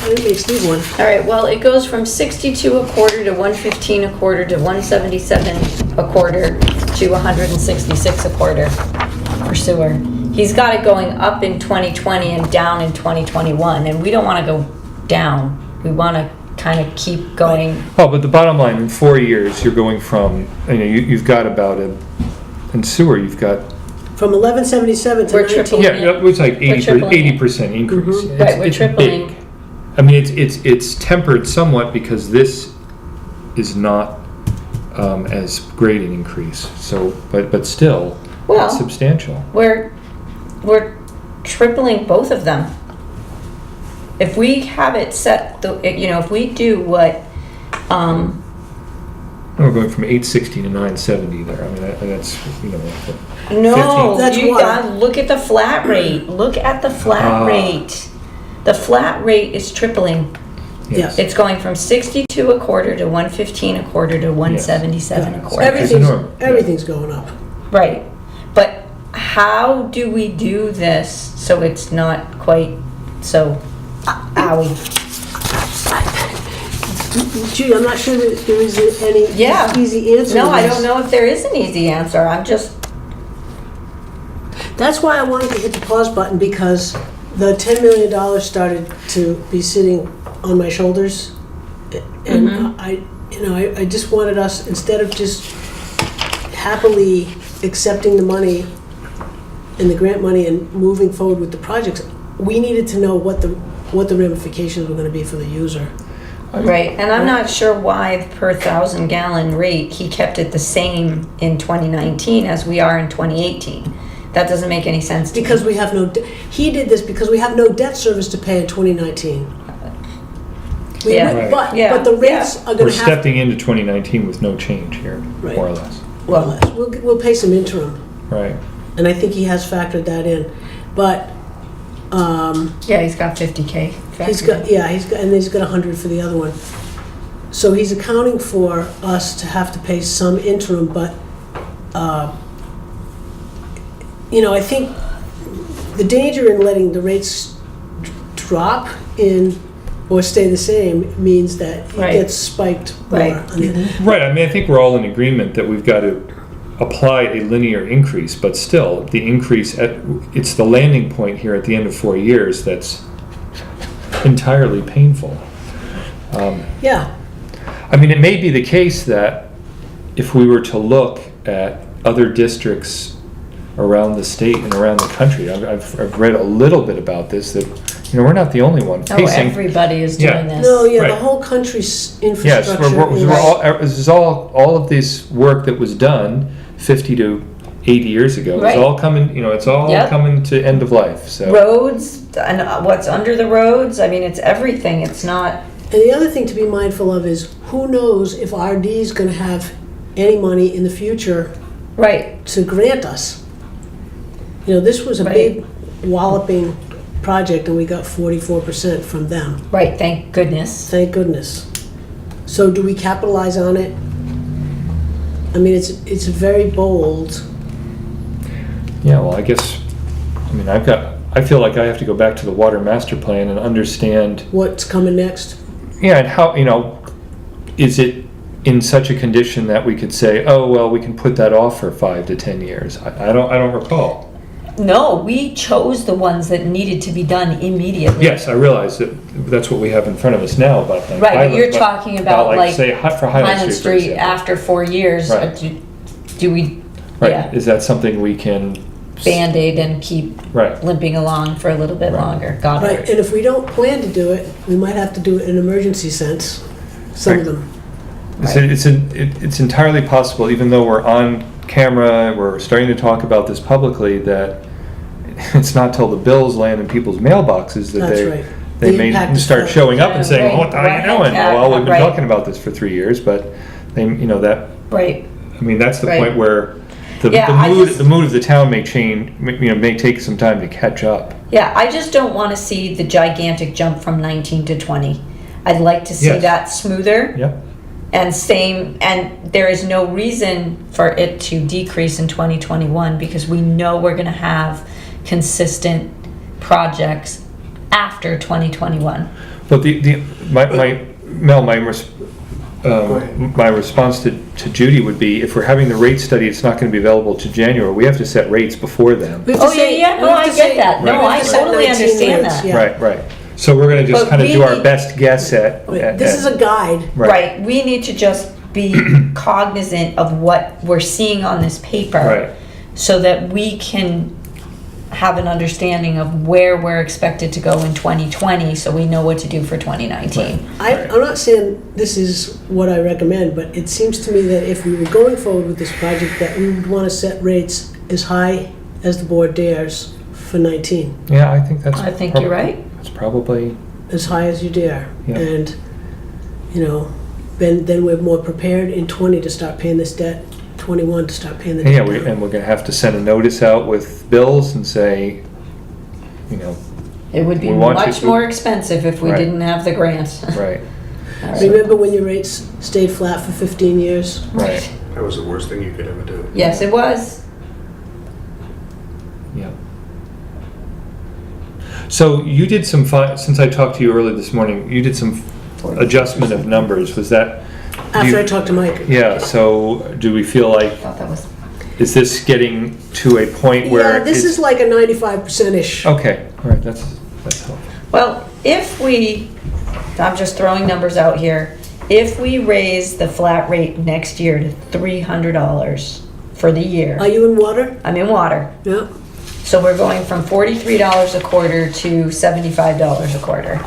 B: I didn't make Steve one.
C: All right, well, it goes from 62 a quarter to 115 a quarter to 177 a quarter to 166 a quarter for sewer. He's got it going up in 2020 and down in 2021, and we don't want to go down. We want to kind of keep going.
A: Oh, but the bottom line, in 4 years, you're going from, you've got about in sewer, you've got,
B: From 1177 to
C: We're
B: 19.
C: tripling.
A: yeah, it was like
C: We're tripling it.
A: 80% increase. It's-
C: Right, we're
A: it's
C: tripling.
A: big. I mean, it's tempered somewhat because this is not as great an increase, so, but still,
C: Well-
A: it's substantial.
C: We're tripling both of them. If we have it set, if we do what,
A: We're going from 860 to 970 there. I mean, that's,
C: no,
A: 15.
B: That's
C: you
B: what?
C: gotta look at the flat rate. Look at the flat rate. The flat rate is tripling.
A: yes.
C: It's going from 62 a quarter to 115 a quarter to 177 a quarter.
A: enormous.
B: Everything's going up.
C: Right. But how do we do this so it's not quite so owie?
B: Gee, I'm not sure that there is any
C: Yeah.
B: easy answer.
C: No,
B: to
C: I
B: this.
C: don't know if there is an easy answer. I'm just,
B: That's why I wanted to hit the pause button, because the $10 million started to be sitting on my shoulders. And I just wanted us, instead of just happily accepting the money and the grant money and moving forward with the projects, we needed to know what the ramifications were going to be for the user.
C: right. And I'm not sure why the per 1,000 gallon rate, he kept it the same in 2019 as we are in 2018. That doesn't make any sense to me.
B: Because we have he did this because we have no debt service to pay in 2019.
C: Yeah.
A: Right.
B: But the rates are
A: We're
B: going to have,
A: stepping into 2019 with no change here,
B: Right.
A: more or less.
B: well, we'll pay some interim.
A: Right.
B: And I think he has factored that in. But
C: Yeah, he's got 50K.
B: he's got 100 for the other one. So he's accounting for us to have to pay some interim, but I think the danger in letting the rates drop in or stay the same means that it
C: Right.
B: gets spiked more.
C: Right.
B: on the-
A: Right, I mean, I think we're all in agreement that we've got to apply a linear increase, but still, the increase it's the landing point here at the end of 4 years that's entirely painful.
B: Yeah,
A: I mean, it may be the case that if we were to look at other districts around the state and around the country, I've read a little bit about this, that, we're not the only one
C: Oh,
A: facing.
C: everybody is
A: Yeah.
C: doing this.
B: no, yeah, the
A: Right.
B: whole country's
A: Yes,
B: infrastructure
A: we're all, this is all of this work that was done 50 to 80 years ago.
C: Right.
A: It's all coming, it's all
C: Yep.
A: coming to end of life, so.
C: Roads and what's under the roads, I mean, it's everything, it's not,
B: And the other thing to be mindful of is, who knows if RD is gonna have any money in the future
C: right,
B: to grant us. This was a big walloping project, and we got 44% from them.
C: right, thank goodness.
B: Thank goodness. So do we capitalize on it? I mean, it's very bold.
A: Yeah, well, I guess, I feel like I have to go back to the water master plan and understand,
B: What's coming next?
A: yeah, and how, is it in such a condition that we could say, oh, well, we can put that off for 5 to 10 years? I don't recall.
C: No, we chose the ones that needed to be done immediately.
A: Yes, I realize that that's what we have in front of us now, but.
C: Right, but you're talking about like
A: say, for Highland
C: Highland
A: Street, for
C: Street
A: example.
C: after 4 years,
A: Right.
C: do we,
A: Right,
C: yeah,
A: is that something we can?
C: Band-Aid and keep
A: Right.
C: limping along for a little bit
A: Right.
C: longer? Got
B: Right,
C: it.
B: and if we don't plan to do it, we might have to do it in emergency sense, some of them.
A: It's entirely possible, even though we're on camera, we're starting to talk about this publicly, that it's not till the bills land in people's mailboxes that
B: That's right.
A: they
B: The
A: may
B: impact is
A: start
B: felt.
A: showing up and
C: Yeah,
A: saying,
C: right,
A: "Oh, what the hell are you
C: right,
A: doing?"
C: yeah,
A: Well, we've been
C: right.
A: talking about this for 3 years, but that,
C: Right,
A: that's the
C: Right.
A: point where
C: Yeah, I
A: the
C: just-
A: mood of the town may change, may take some time to catch up.
C: yeah, I just don't want to see the gigantic jump from 19 to 20. I'd like to see
A: Yes.
C: that smoother.
A: Yep.
C: And there is no reason for it to decrease in 2021 because we know we're gonna have consistent projects after 2021.
A: But my response to Judy would be, if we're having the rate study, it's not gonna be available to January, we have to set rates before then.
B: We have to
C: Oh, yeah,
B: say-
C: yeah,
B: we
C: no,
B: have
C: I
B: to
C: get
B: say-
C: that. No,
B: we have
C: I
B: to set
C: totally
B: 19
C: understand
B: rates,
C: that.
B: yeah.
A: Right. So we're gonna just
C: But
A: kind of
C: we
A: do our
C: need-
A: best guess at.
B: Wait, This is a guide.
C: Right, we need to just be cognizant of what we're seeing on this paper.
A: Right.
C: So that we can have an understanding of where we're expected to go in 2020, so we know what to do for 2019.
A: Right.
B: I'm not saying this is what I recommend, but it seems to me that if we were going forward with this project, that we would want to set rates as high as the board dares for 19,
A: Yeah, I think that's.
C: I think you're right.
A: It's probably,
B: as high as you dare.
A: Yeah.
B: And, then we're more prepared in 20 to start paying this debt, 21 to start paying the debt
A: yeah,
B: down.
A: and we're gonna have to send a notice out with bills and say,
C: It would be
A: We want
C: much
A: to-
C: more expensive if we
A: Right.
C: didn't have the grant.
A: right,
C: All right.
B: Remember when your rates stayed flat for 15 years?
A: right,
E: That was the worst thing you could ever do.
C: Yes, it was.
A: yeah. So you did since I talked to you early this morning, you did some adjustment of numbers, was that? do
B: After
A: you-
B: I talked to Mike.
A: Yeah, so do we feel like,
C: I thought that was,
A: is this getting to a point where?
B: Yeah, this
A: it's-
B: is like a 95%-ish.
A: Okay, all right, that's helpful.
C: well, if we, I'm just throwing numbers out here, if we raise the flat rate next year to $300 for the year,
B: Are you in water?
C: I'm in water,
B: Yeah.
C: so we're going from $43 a quarter to $75 a quarter.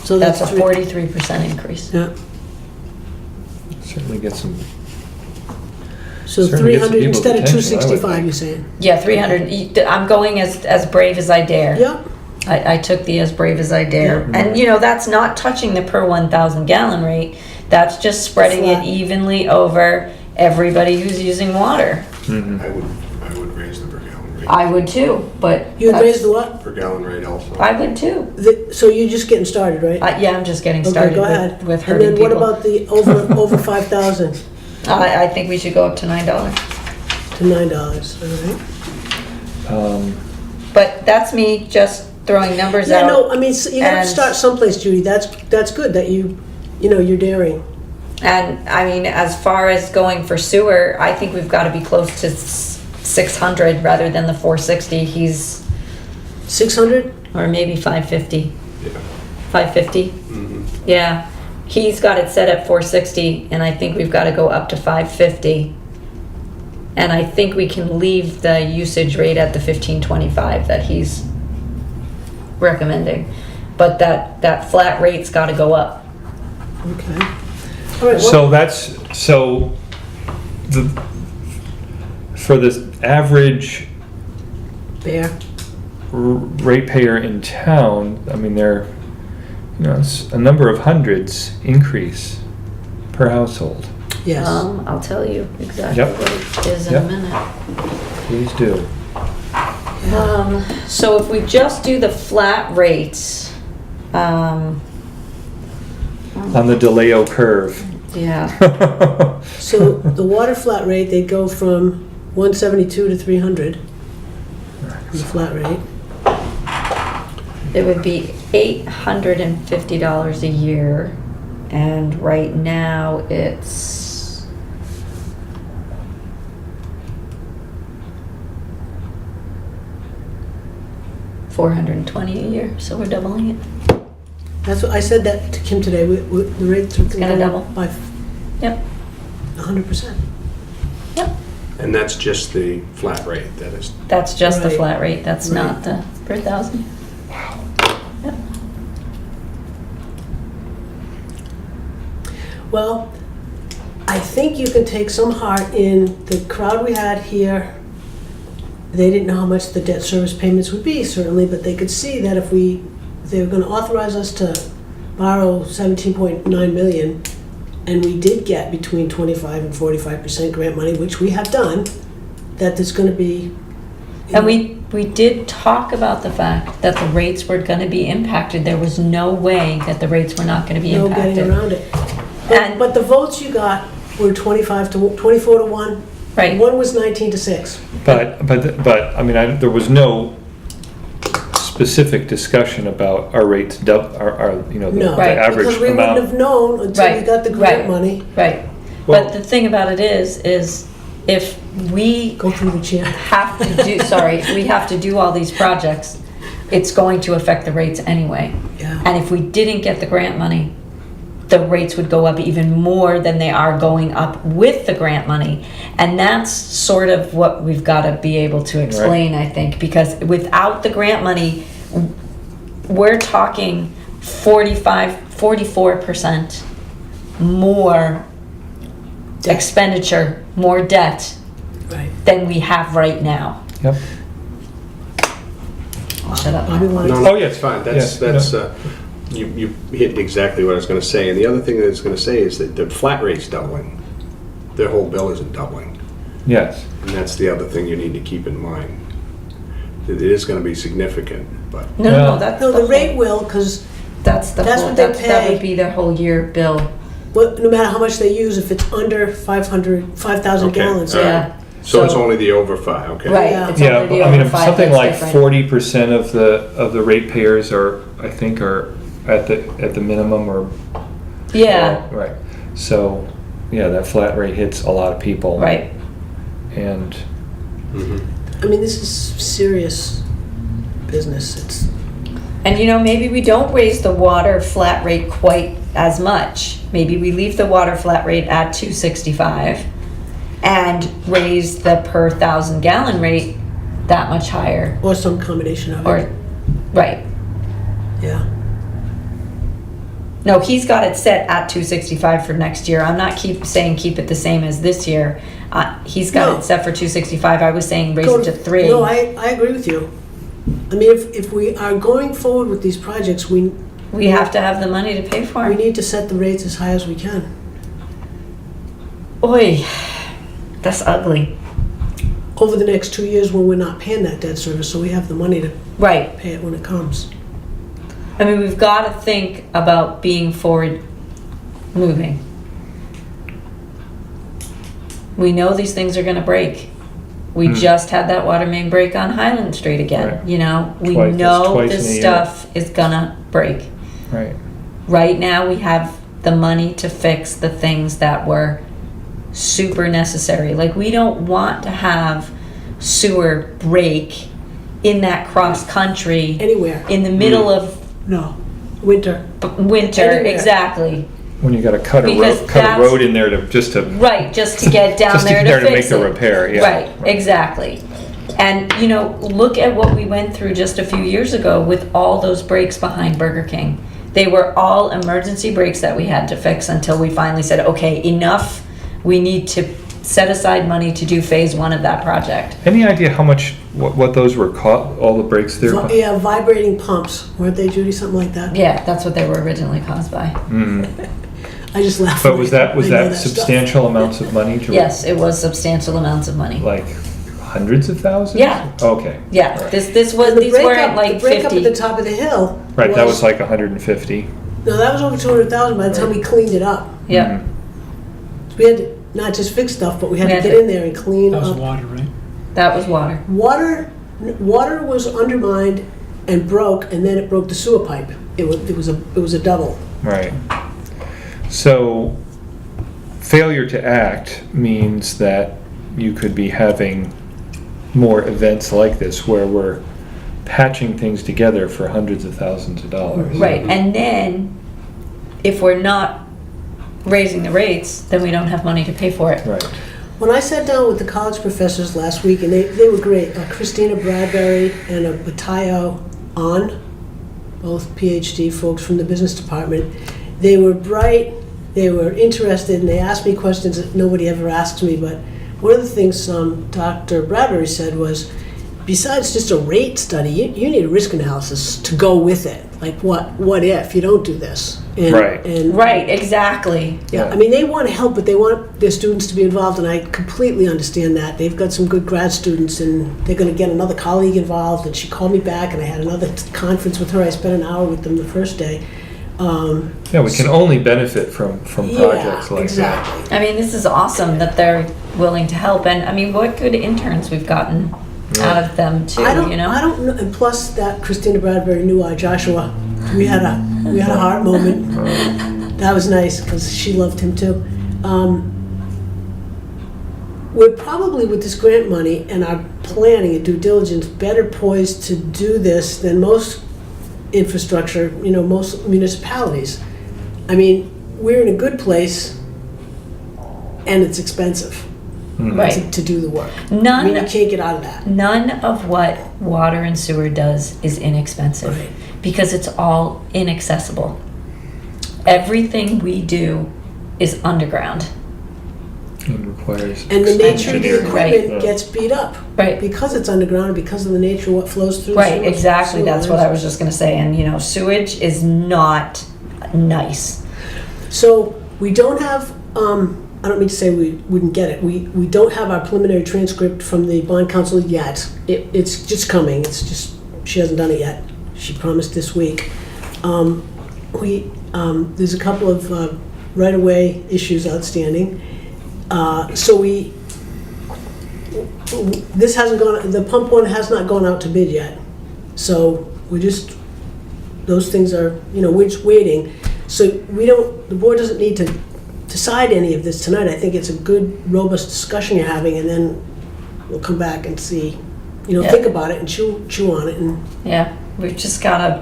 B: So
C: That's a
B: three-
C: 43% increase.
B: Yeah.
A: Certainly get some,
B: So
A: Certainly gets some
B: 300
A: people's
B: instead of
A: attention, I would
B: 265,
A: think.
B: you're saying?
C: Yeah, 300, I'm going as brave as I dare.
B: Yeah.
C: I took the as brave as I dare. And that's not touching the per 1,000 gallon rate. That's just spreading it
B: Flat.
C: evenly over everybody who's using water.
E: I would raise the per gallon rate.
C: I would too, but.
B: You would raise the what?
E: Per gallon rate also.
C: I would too.
B: So you're just getting started, right?
C: Yeah, I'm just getting
B: Okay,
C: started
B: go ahead.
C: with
B: And
C: hurting
B: then what
C: people.
B: about the over 5,000
C: I think we should go up to $9.
B: to $9, all right?
C: But that's me just throwing numbers
B: Yeah,
C: out.
B: no, I mean, you have to
C: and-
B: start someplace, Judy. That's good that you're daring.
C: And I mean, as far as going for sewer, I think we've got to be close to 600 rather than the 460. He's,
B: 600?
C: or maybe 550.
E: Yeah.
C: 550?
E: Mhm.
C: Yeah. He's got it set at 460, and I think we've got to go up to 550. And I think we can leave the usage rate at the 1525 that he's recommending. But that flat rate's got to go up.
B: Okay. All right,
A: So for this average
B: Bear.
A: ratepayer in town, I mean, it's a number of hundreds increase per household.
B: Yes.
C: I'll tell you exactly
A: Yep.
C: what it is in
A: Yep.
C: a minute.
A: Please do.
C: So if we just do the flat rates,
A: On the DeLeo curve.
C: yeah,
B: So the water flat rate, they go from 172 to 300. The flat rate.
C: it would be $850 a year, and right now it's $420 a year. So we're doubling it.
B: That's what I said that to Kim today. The rates are
C: gonna double.
B: by
C: Yep.
B: 100%.
C: Yep.
E: And that's just the flat rate, that is.
C: That's just the
B: Right.
C: flat rate. That's
B: Right.
C: not the per thousand. Yep.
B: Well, I think you can take some heart in the crowd we had here. They didn't know how much the debt service payments would be, certainly, but they could see that if they were gonna authorize us to borrow 17.9 million, and we did get between 25 and 45% grant money, which we have done, that there's gonna be.
C: And we did talk about the fact that the rates were going to be impacted. There was no way that the rates were not going to be
B: No
C: impacted.
B: getting around it.
C: And-
B: But the votes you got were 24 to 1.
C: Right.
B: One was 19 to 6.
A: But I mean, there was no specific discussion about our rates, our
B: No,
A: the
C: Right,
A: average
B: because we wouldn't have
A: amount.
B: known until we
C: Right,
B: got the grant
C: right.
B: money.
C: Right.
A: Well-
C: But the thing about it is if we
B: Go through the chair.
C: have to do, sorry, we have to do all these projects, it's going to affect the rates anyway.
B: Yeah.
C: And if we didn't get the grant money, the rates would go up even more than they are going up with the grant money. And that's sort of what we've got to be able to explain, I think, because without the grant money, we're talking 44% more
B: Debt.
C: expenditure, more debt
B: Right.
C: than we have right now.
A: Yep.
C: Shut up.
B: Bobby wanted
E: No,
B: to-
E: no, yeah, it's fine, that's,
A: Yeah,
E: you hit exactly what I was gonna say, and the other thing that I was gonna say is that the flat rate's doubling. Their whole bill isn't doubling,
A: Yes.
E: and that's the other thing you need to keep in mind. It is gonna be significant, but,
C: No,
A: Yeah.
C: no, that's
B: No, the
C: whole-
B: rate will, because
C: That's the
B: that's
C: whole,
B: what they
C: that would
B: pay.
C: be their whole year bill.
B: no matter how much they use, if it's under 5,000
E: Okay,
B: gallons.
E: all right.
C: Yeah.
E: So it's only the over 5, okay?
C: Right.
B: Yeah.
C: It's
A: Yeah,
C: only the
A: I mean,
C: over 5
A: something
C: that's
A: like
C: different.
A: 40% of the ratepayers are at the minimum or.
C: Yeah,
A: Right. So, yeah, that flat rate hits a lot of people.
C: right.
A: And
E: Mhm.
B: I mean, this is serious business. It's,
C: And maybe we don't raise the water flat rate quite as much. Maybe we leave the water flat rate at 265 and raise the per 1,000 gallon rate that much higher.
B: or some combination of it.
C: Or, right.
B: Yeah.
C: No, he's got it set at 265 for next year. I'm not saying keep it the same as this year. He's got
B: No.
C: it set for 265. I was saying raise
B: Go
C: it to 3.
B: No, I agree with you. I mean, if we are going forward with these projects, we
C: We have to have the money to pay for
B: we
C: it.
B: need to set the rates as high as we can.
C: Oy, that's ugly.
B: Over the next 2 years when we're not paying that debt service, so we have the money to
C: Right.
B: pay it when it comes.
C: I mean, we've got to think about being forward moving. We know these things are going to break. We just had that water main break on Highland Street again,
A: Right.
C: you know? We
A: Twice-
C: know
A: twice in a
C: this
A: year.
C: stuff is gonna break.
A: Right.
C: Right now, we have the money to fix the things that were super necessary. Like, we don't want to have sewer break in that cross-country
B: Anywhere,
C: in the middle of
B: no, winter.
C: winter,
B: Anywhere.
C: exactly.
A: When you gotta cut a
C: Because
A: road, cut a
C: that's-
A: road in there just to
C: Right, just to get down
A: just to
C: there
A: get
C: to
A: there to
C: fix
A: make the
C: it.
A: repair, yeah.
C: Right, exactly. And, you know, look at what we went through just a few years ago with all those breaks behind Burger King. They were all emergency breaks that we had to fix until we finally said, okay, enough. We need to set aside money to do phase 1 of that project.
A: Any idea how much, what those were all the breaks there?
B: Yeah, vibrating pumps, weren't they, Judy, something like that?
C: Yeah, that's what they were originally caused by.
B: I just laughed.
A: But was that
B: I know stuff.
A: substantial amounts of money to?
C: Yes, it was substantial amounts of money.
A: Like hundreds of thousands?
C: Yeah.
A: Okay.
C: Yeah, this was,
B: The
C: these
B: breakup-
C: weren't like
B: The breakup at the
C: 50.
B: top of the hill.
A: Right, that was like 150.
B: No, that was over 200,000 by the time we cleaned it up.
C: Yeah,
B: We had to not just fix stuff, but we had
C: We
B: to
C: had
B: get
C: to-
B: in there and clean
D: That was
B: up.
D: water, right?
C: that was water.
B: Water was undermined and broke, and then it broke the sewer pipe. It was a double.
A: Right. So failure to act means that you could be having more events like this where we're patching things together for hundreds of thousands of dollars.
C: Right, and then if we're not raising the rates, then we don't have money to pay for it.
A: Right.
B: When I sat down with the college professors last week, and they were great, Christina Bradbury and Batayo on, both PhD folks from the business department, they were bright, they were interested, and they asked me questions that nobody ever asked me. But one of the things Dr. Bradbury said was, besides just a rate study, you need a risk analysis to go with it. Like, what if you don't do this? And,
A: Right.
B: And,
C: Right, exactly.
B: Yeah, I mean, they want to help, but they want their students to be involved, and I completely understand that. They've got some good grad students, and they're going to get another colleague involved, and she called me back, and I had another conference with her. I spent an hour with them the first day.
A: Yeah, we can only benefit from projects like
B: exactly.
C: I mean, this is awesome that they're willing to help, and I mean, what good interns we've gotten out of them too,
B: I don't
C: you know?
B: know, and plus that Christina Bradbury knew Joshua. We had a heart moment. That was nice, because she loved him too. We're probably, with this grant money and our planning and due diligence, better poised to do this than most infrastructure, most municipalities. I mean, we're in a good place, and it's expensive
C: Right.
B: to do the work. I mean, you
C: None,
B: can't get out of that.
C: none of what water and sewer does is inexpensive,
B: Right.
C: because it's all inaccessible. Everything we do is underground.
A: that. It requires
B: And the nature of the
A: engineering.
B: equipment
A: Right.
B: gets beat up.
C: Right.
B: Because it's underground, and because of the nature of what flows through the
C: Right,
B: sewer-
C: exactly,
B: sewer
C: that's what
B: lines.
C: I was just gonna say, and sewage is not nice.
B: So we don't have, I don't mean to say we wouldn't get it. We don't have our preliminary transcript from the bond council yet. It's just coming. It's just, she hasn't done it yet. She promised this week. There's a couple of right-of-way issues outstanding. So this hasn't gone, the pump one has not gone out to bid yet. So those things are, we're just waiting. So the board doesn't need to decide any of this tonight. I think it's a good, robust discussion you're having, and then we'll come back and see,
C: Yeah.
B: think about it and chew on it. And
C: Yeah, we've just gotta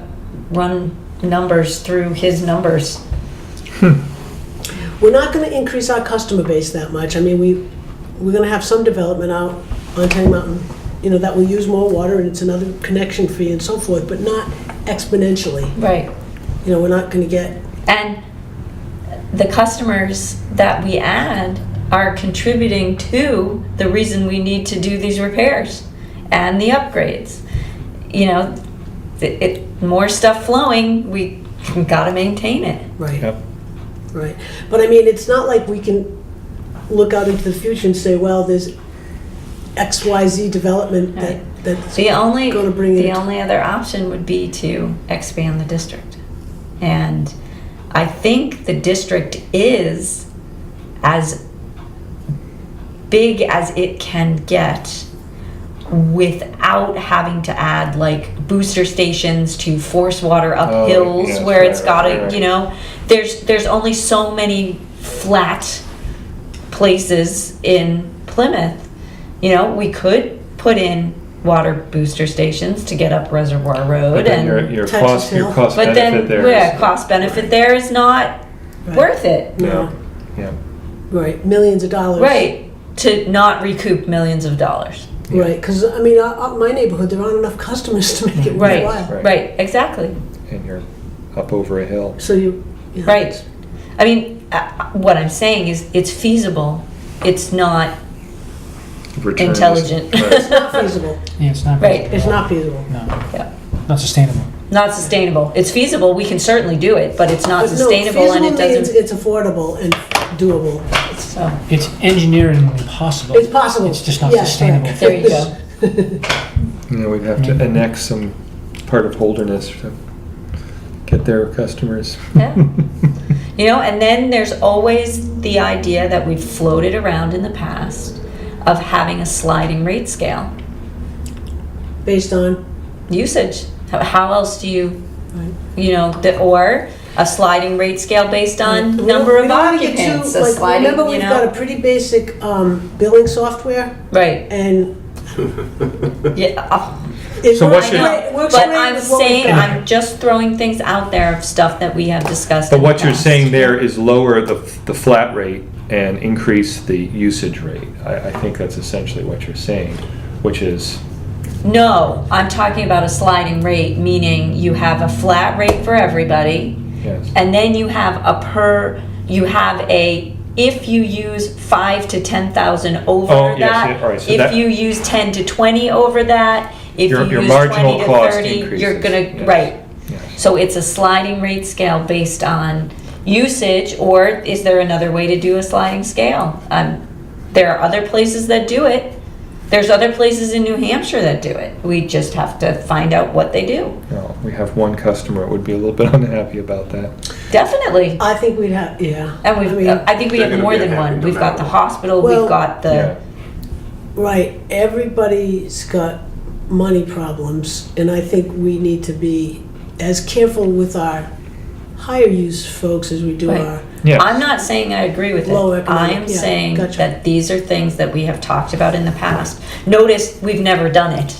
C: run numbers through his numbers.
B: we're not gonna increase our customer base that much. I mean, we're gonna have some development out on Tenny Mountain, that will use more water, and it's another connection fee and so forth, but not exponentially.
C: Right.
B: We're not gonna get,
C: And the customers that we add are contributing to the reason we need to do these repairs and the upgrades. More stuff flowing, we gotta maintain it.
B: right.
A: Yep.
B: Right, but I mean, it's not like we can look out into the future and say, well, there's XYZ development that's
C: The only,
B: gonna bring
C: the
B: it.
C: only other option would be to expand the district. And I think the district is as big as it can get without having to add like booster stations to force water up
A: Oh,
C: hills
A: yes,
C: where it's
A: right,
C: gotta,
A: right.
C: you know, there's only so many flat places in Plymouth. You know, we could put in water booster stations to get up Reservoir Road,
A: But then
C: and
A: your
B: Texas
A: cost
C: but
A: benefit
C: then
A: there
C: yeah,
A: is-
C: cost benefit there is not
B: Right.
C: worth it.
B: No,
A: Yeah,
B: right, millions of dollars.
C: Right, to not recoup millions of dollars.
B: Right, because, I mean, up my neighborhood, there aren't enough customers to make it
C: Right,
B: worthwhile.
C: right, exactly,
A: and you're up over a hill.
B: So you, yeah.
C: right. I mean, what I'm saying is it's feasible, it's not
A: Returns-
C: intelligent.
B: It's not feasible.
D: Yeah, it's not.
C: Right.
B: It's not feasible.
D: No,
C: Yeah.
D: not sustainable.
C: Not sustainable. It's feasible, we can certainly do it, but it's not
B: But no,
C: sustainable and it
B: feasible means
C: doesn't,
B: it's affordable and doable.
C: so,
D: It's engineeringly possible.
B: It's possible.
D: It's just not
B: Yes,
D: sustainable.
B: right.
C: there you go.
A: You know, we'd have to annex some part of Holderness to get their customers.
C: Yeah. You know, and then there's always the idea that we've floated around in the past of having a sliding rate scale.
B: Based on,
C: Usage. How else do you,
B: right.
C: you know, or a sliding rate scale based on
B: We
C: number
B: don't-
C: of
B: we don't wanna get
C: occupants,
B: too-
C: a
B: like,
C: sliding,
B: remember,
C: you
B: we've got a
C: know?
B: pretty basic billing software,
C: Right,
B: and
C: yeah. Oh,
B: it
A: So
B: works
A: what should-
B: great- works
C: But
B: great
C: I'm
B: with what we've
C: saying,
B: got.
C: I'm just throwing things out there of stuff that we have discussed
A: But
C: in the
A: what you're
C: past.
A: saying there is lower the flat rate and increase the usage rate. I think that's essentially what you're saying, which is,
C: No, I'm talking about a sliding rate, meaning you have a flat rate for everybody,
A: yes.
C: and then you have if you use 5 to 10,000 over
A: Oh, yes,
C: that,
A: yeah, all right, so
C: if
A: that-
C: you use 10 to 20 over that, if
A: Your-
C: you
A: your
C: use
A: marginal
C: 20 to
A: cost
C: 30, you're
A: increases,
C: gonna,
A: yes.
C: right.
A: Yes.
C: So it's a sliding rate scale based on usage, or is there another way to do a sliding scale? There are other places that do it. There's other places in New Hampshire that do it. We just have to find out what they do.
A: Well, we have one customer that would be a little bit unhappy about that.
C: Definitely.
B: I think we'd have, yeah.
C: And
B: I mean,
C: I think we
E: They're
C: have
E: gonna
C: more
E: be
C: than
E: unhappy
C: one.
E: no
C: We've got the
E: matter what.
C: hospital,
B: Well-
C: we've got the,
A: Yeah.
B: Right, everybody's got money problems, and I think we need to be as careful with our higher use folks as we do
C: Right.
B: our,
A: Yes.
C: I'm not saying I agree with
B: Low
C: it.
B: economic,
C: I'm
B: yeah,
C: saying
B: gotcha.
C: that these are things that we have talked about in the past. Notice, we've never done it.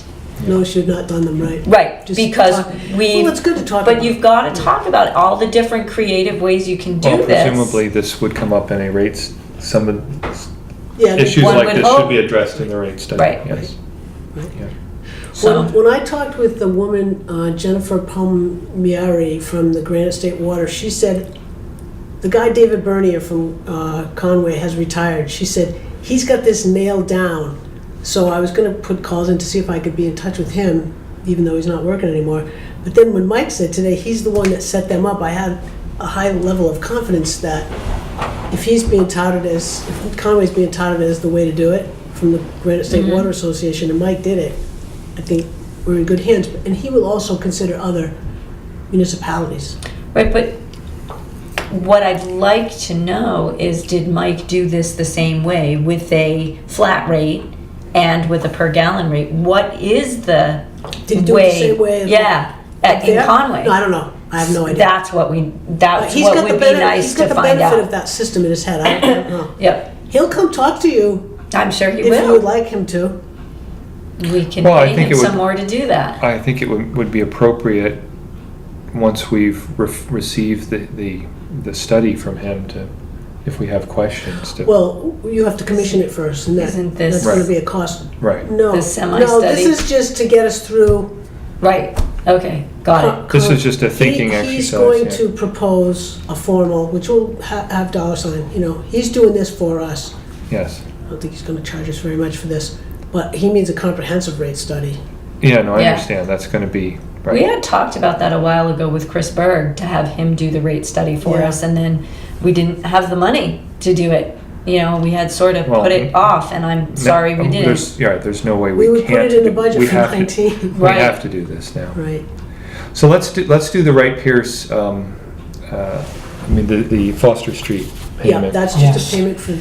B: no, should not done them right.
C: Right,
B: Just
C: because
B: talk-
C: we.
B: Well, it's good to talk about.
C: But you've got to talk about all the different creative ways you can do
A: Well,
C: this.
A: presumably this would come up in a rates, some of
B: Yeah,
A: issues
C: One
A: like
C: would
A: this
C: hope.
A: should be addressed in the rate study.
C: Right.
A: Yes.
B: Right.
A: Yeah.
C: So,
B: When I talked with the woman, Jennifer Palmieri from the Granite State Water, she said, the guy David Bernier from Conway has retired. She said, he's got this nailed down. So I was gonna put calls in to see if I could be in touch with him, even though he's not working anymore. But then when Mike said today, he's the one that set them up, I had a high level of confidence that if he's being touted as, if Conway's being touted as the way to do it from the Granite State Water Association, and Mike did it, I think we're in good hands. And he will also consider other municipalities.
C: right, but what I'd like to know is, did Mike do this the same way with a flat rate and with a per gallon rate? What is the
B: Did he do it the same way as
C: Yeah,
B: up
C: in
B: there?
C: Conway.
B: No, I don't know. I have no idea.
C: That's what
B: He's
C: what
B: got
C: would
B: the
C: be
B: benefit,
C: nice
B: he's
C: to
B: got the
C: find
B: benefit of
C: out.
B: that system in his head. I don't know.
C: Yep,
B: He'll come talk to you
C: I'm sure he
B: if you would
C: will.
B: like him to.
C: We can
A: Well, I
C: pay
A: think
C: him
A: it would-
C: some more to do that.
A: I think it would be appropriate, once we've received the study from him, to, if we have questions, to.
B: Well, you have to commission it first, and
C: Isn't this-
B: that's gonna
A: Right.
B: be a cost.
A: Right.
B: No,
C: The
B: no,
C: semi-study?
B: this is just to get us through.
C: Right, okay, got
A: This is just a thinking
B: He's
A: exercise,
B: going
A: yeah.
B: to propose a formal, which will have dollar sign, he's doing this for us.
A: Yes.
B: I don't think he's gonna charge us very much for this, but he means a comprehensive rate study.
A: Yeah, no, I
C: Yeah.
A: understand. That's going to be,
C: it.
A: right.
C: We had talked about that a while ago with Chris Berg, to have him do the rate study for
B: Yeah.
C: us, and then we didn't have the money to do it. We had sort of
A: Well,
C: put it off, and I'm sorry we didn't.
A: There's no way
B: We
A: we
B: would put
A: can't.
B: it in the
A: do-
B: budget
A: we
B: for
A: have to-
B: 19.
A: We
C: Right.
A: have to do this now.
B: Right.
A: So let's do the Wright Pierce, the Foster Street
B: Yeah,
A: payment.
B: that's just
D: Yes.
B: a payment for,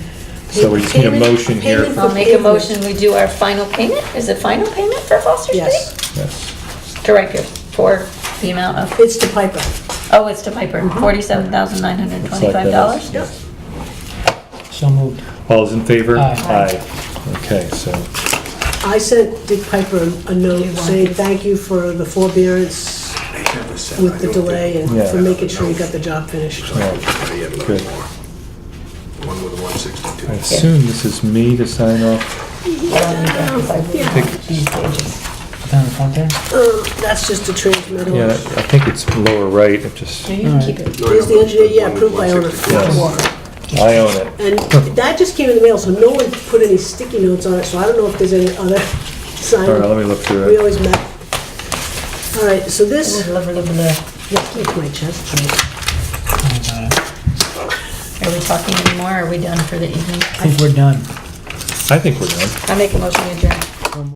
A: So we just need a motion here.
B: Payment
C: I'll
B: for
C: make a
B: pavement.
C: motion, we do our final payment. Is it final payment for Foster Street?
B: Yes,
A: Yes.
C: Director, for the amount of,
B: it's to Piper.
C: oh, it's to Piper, $47,925.
B: Yep.
D: So moved.
A: All's in favor?
D: Aye.
A: Aye. Okay, so,
B: I sent Dick Piper a note saying thank you for the forbearance with the delay and
A: Yeah.
B: for making sure you got the job finished.
A: good.
E: One with a 162.
A: I assume this is me to sign off.
C: These pages.
D: Down the front there?
B: That's just a transmittal.
A: Yeah, I think it's lower right, it just,
C: No, you can keep it.
B: Here's the engineer, yeah, approved by owner.
A: Yes. I own it.
B: And that just came in the mail, so no one put any sticky notes on it, so I don't know if there's any other sign.
A: All right, let me look through
B: We
A: it.
B: always met. All right, so this,
C: Blah, blah, blah, blah.
B: yeah, keep my chest straight.
C: Are we talking anymore? Are we done for the evening?
D: I think we're done.
A: I think we're done.
C: I make a motion to adjourn.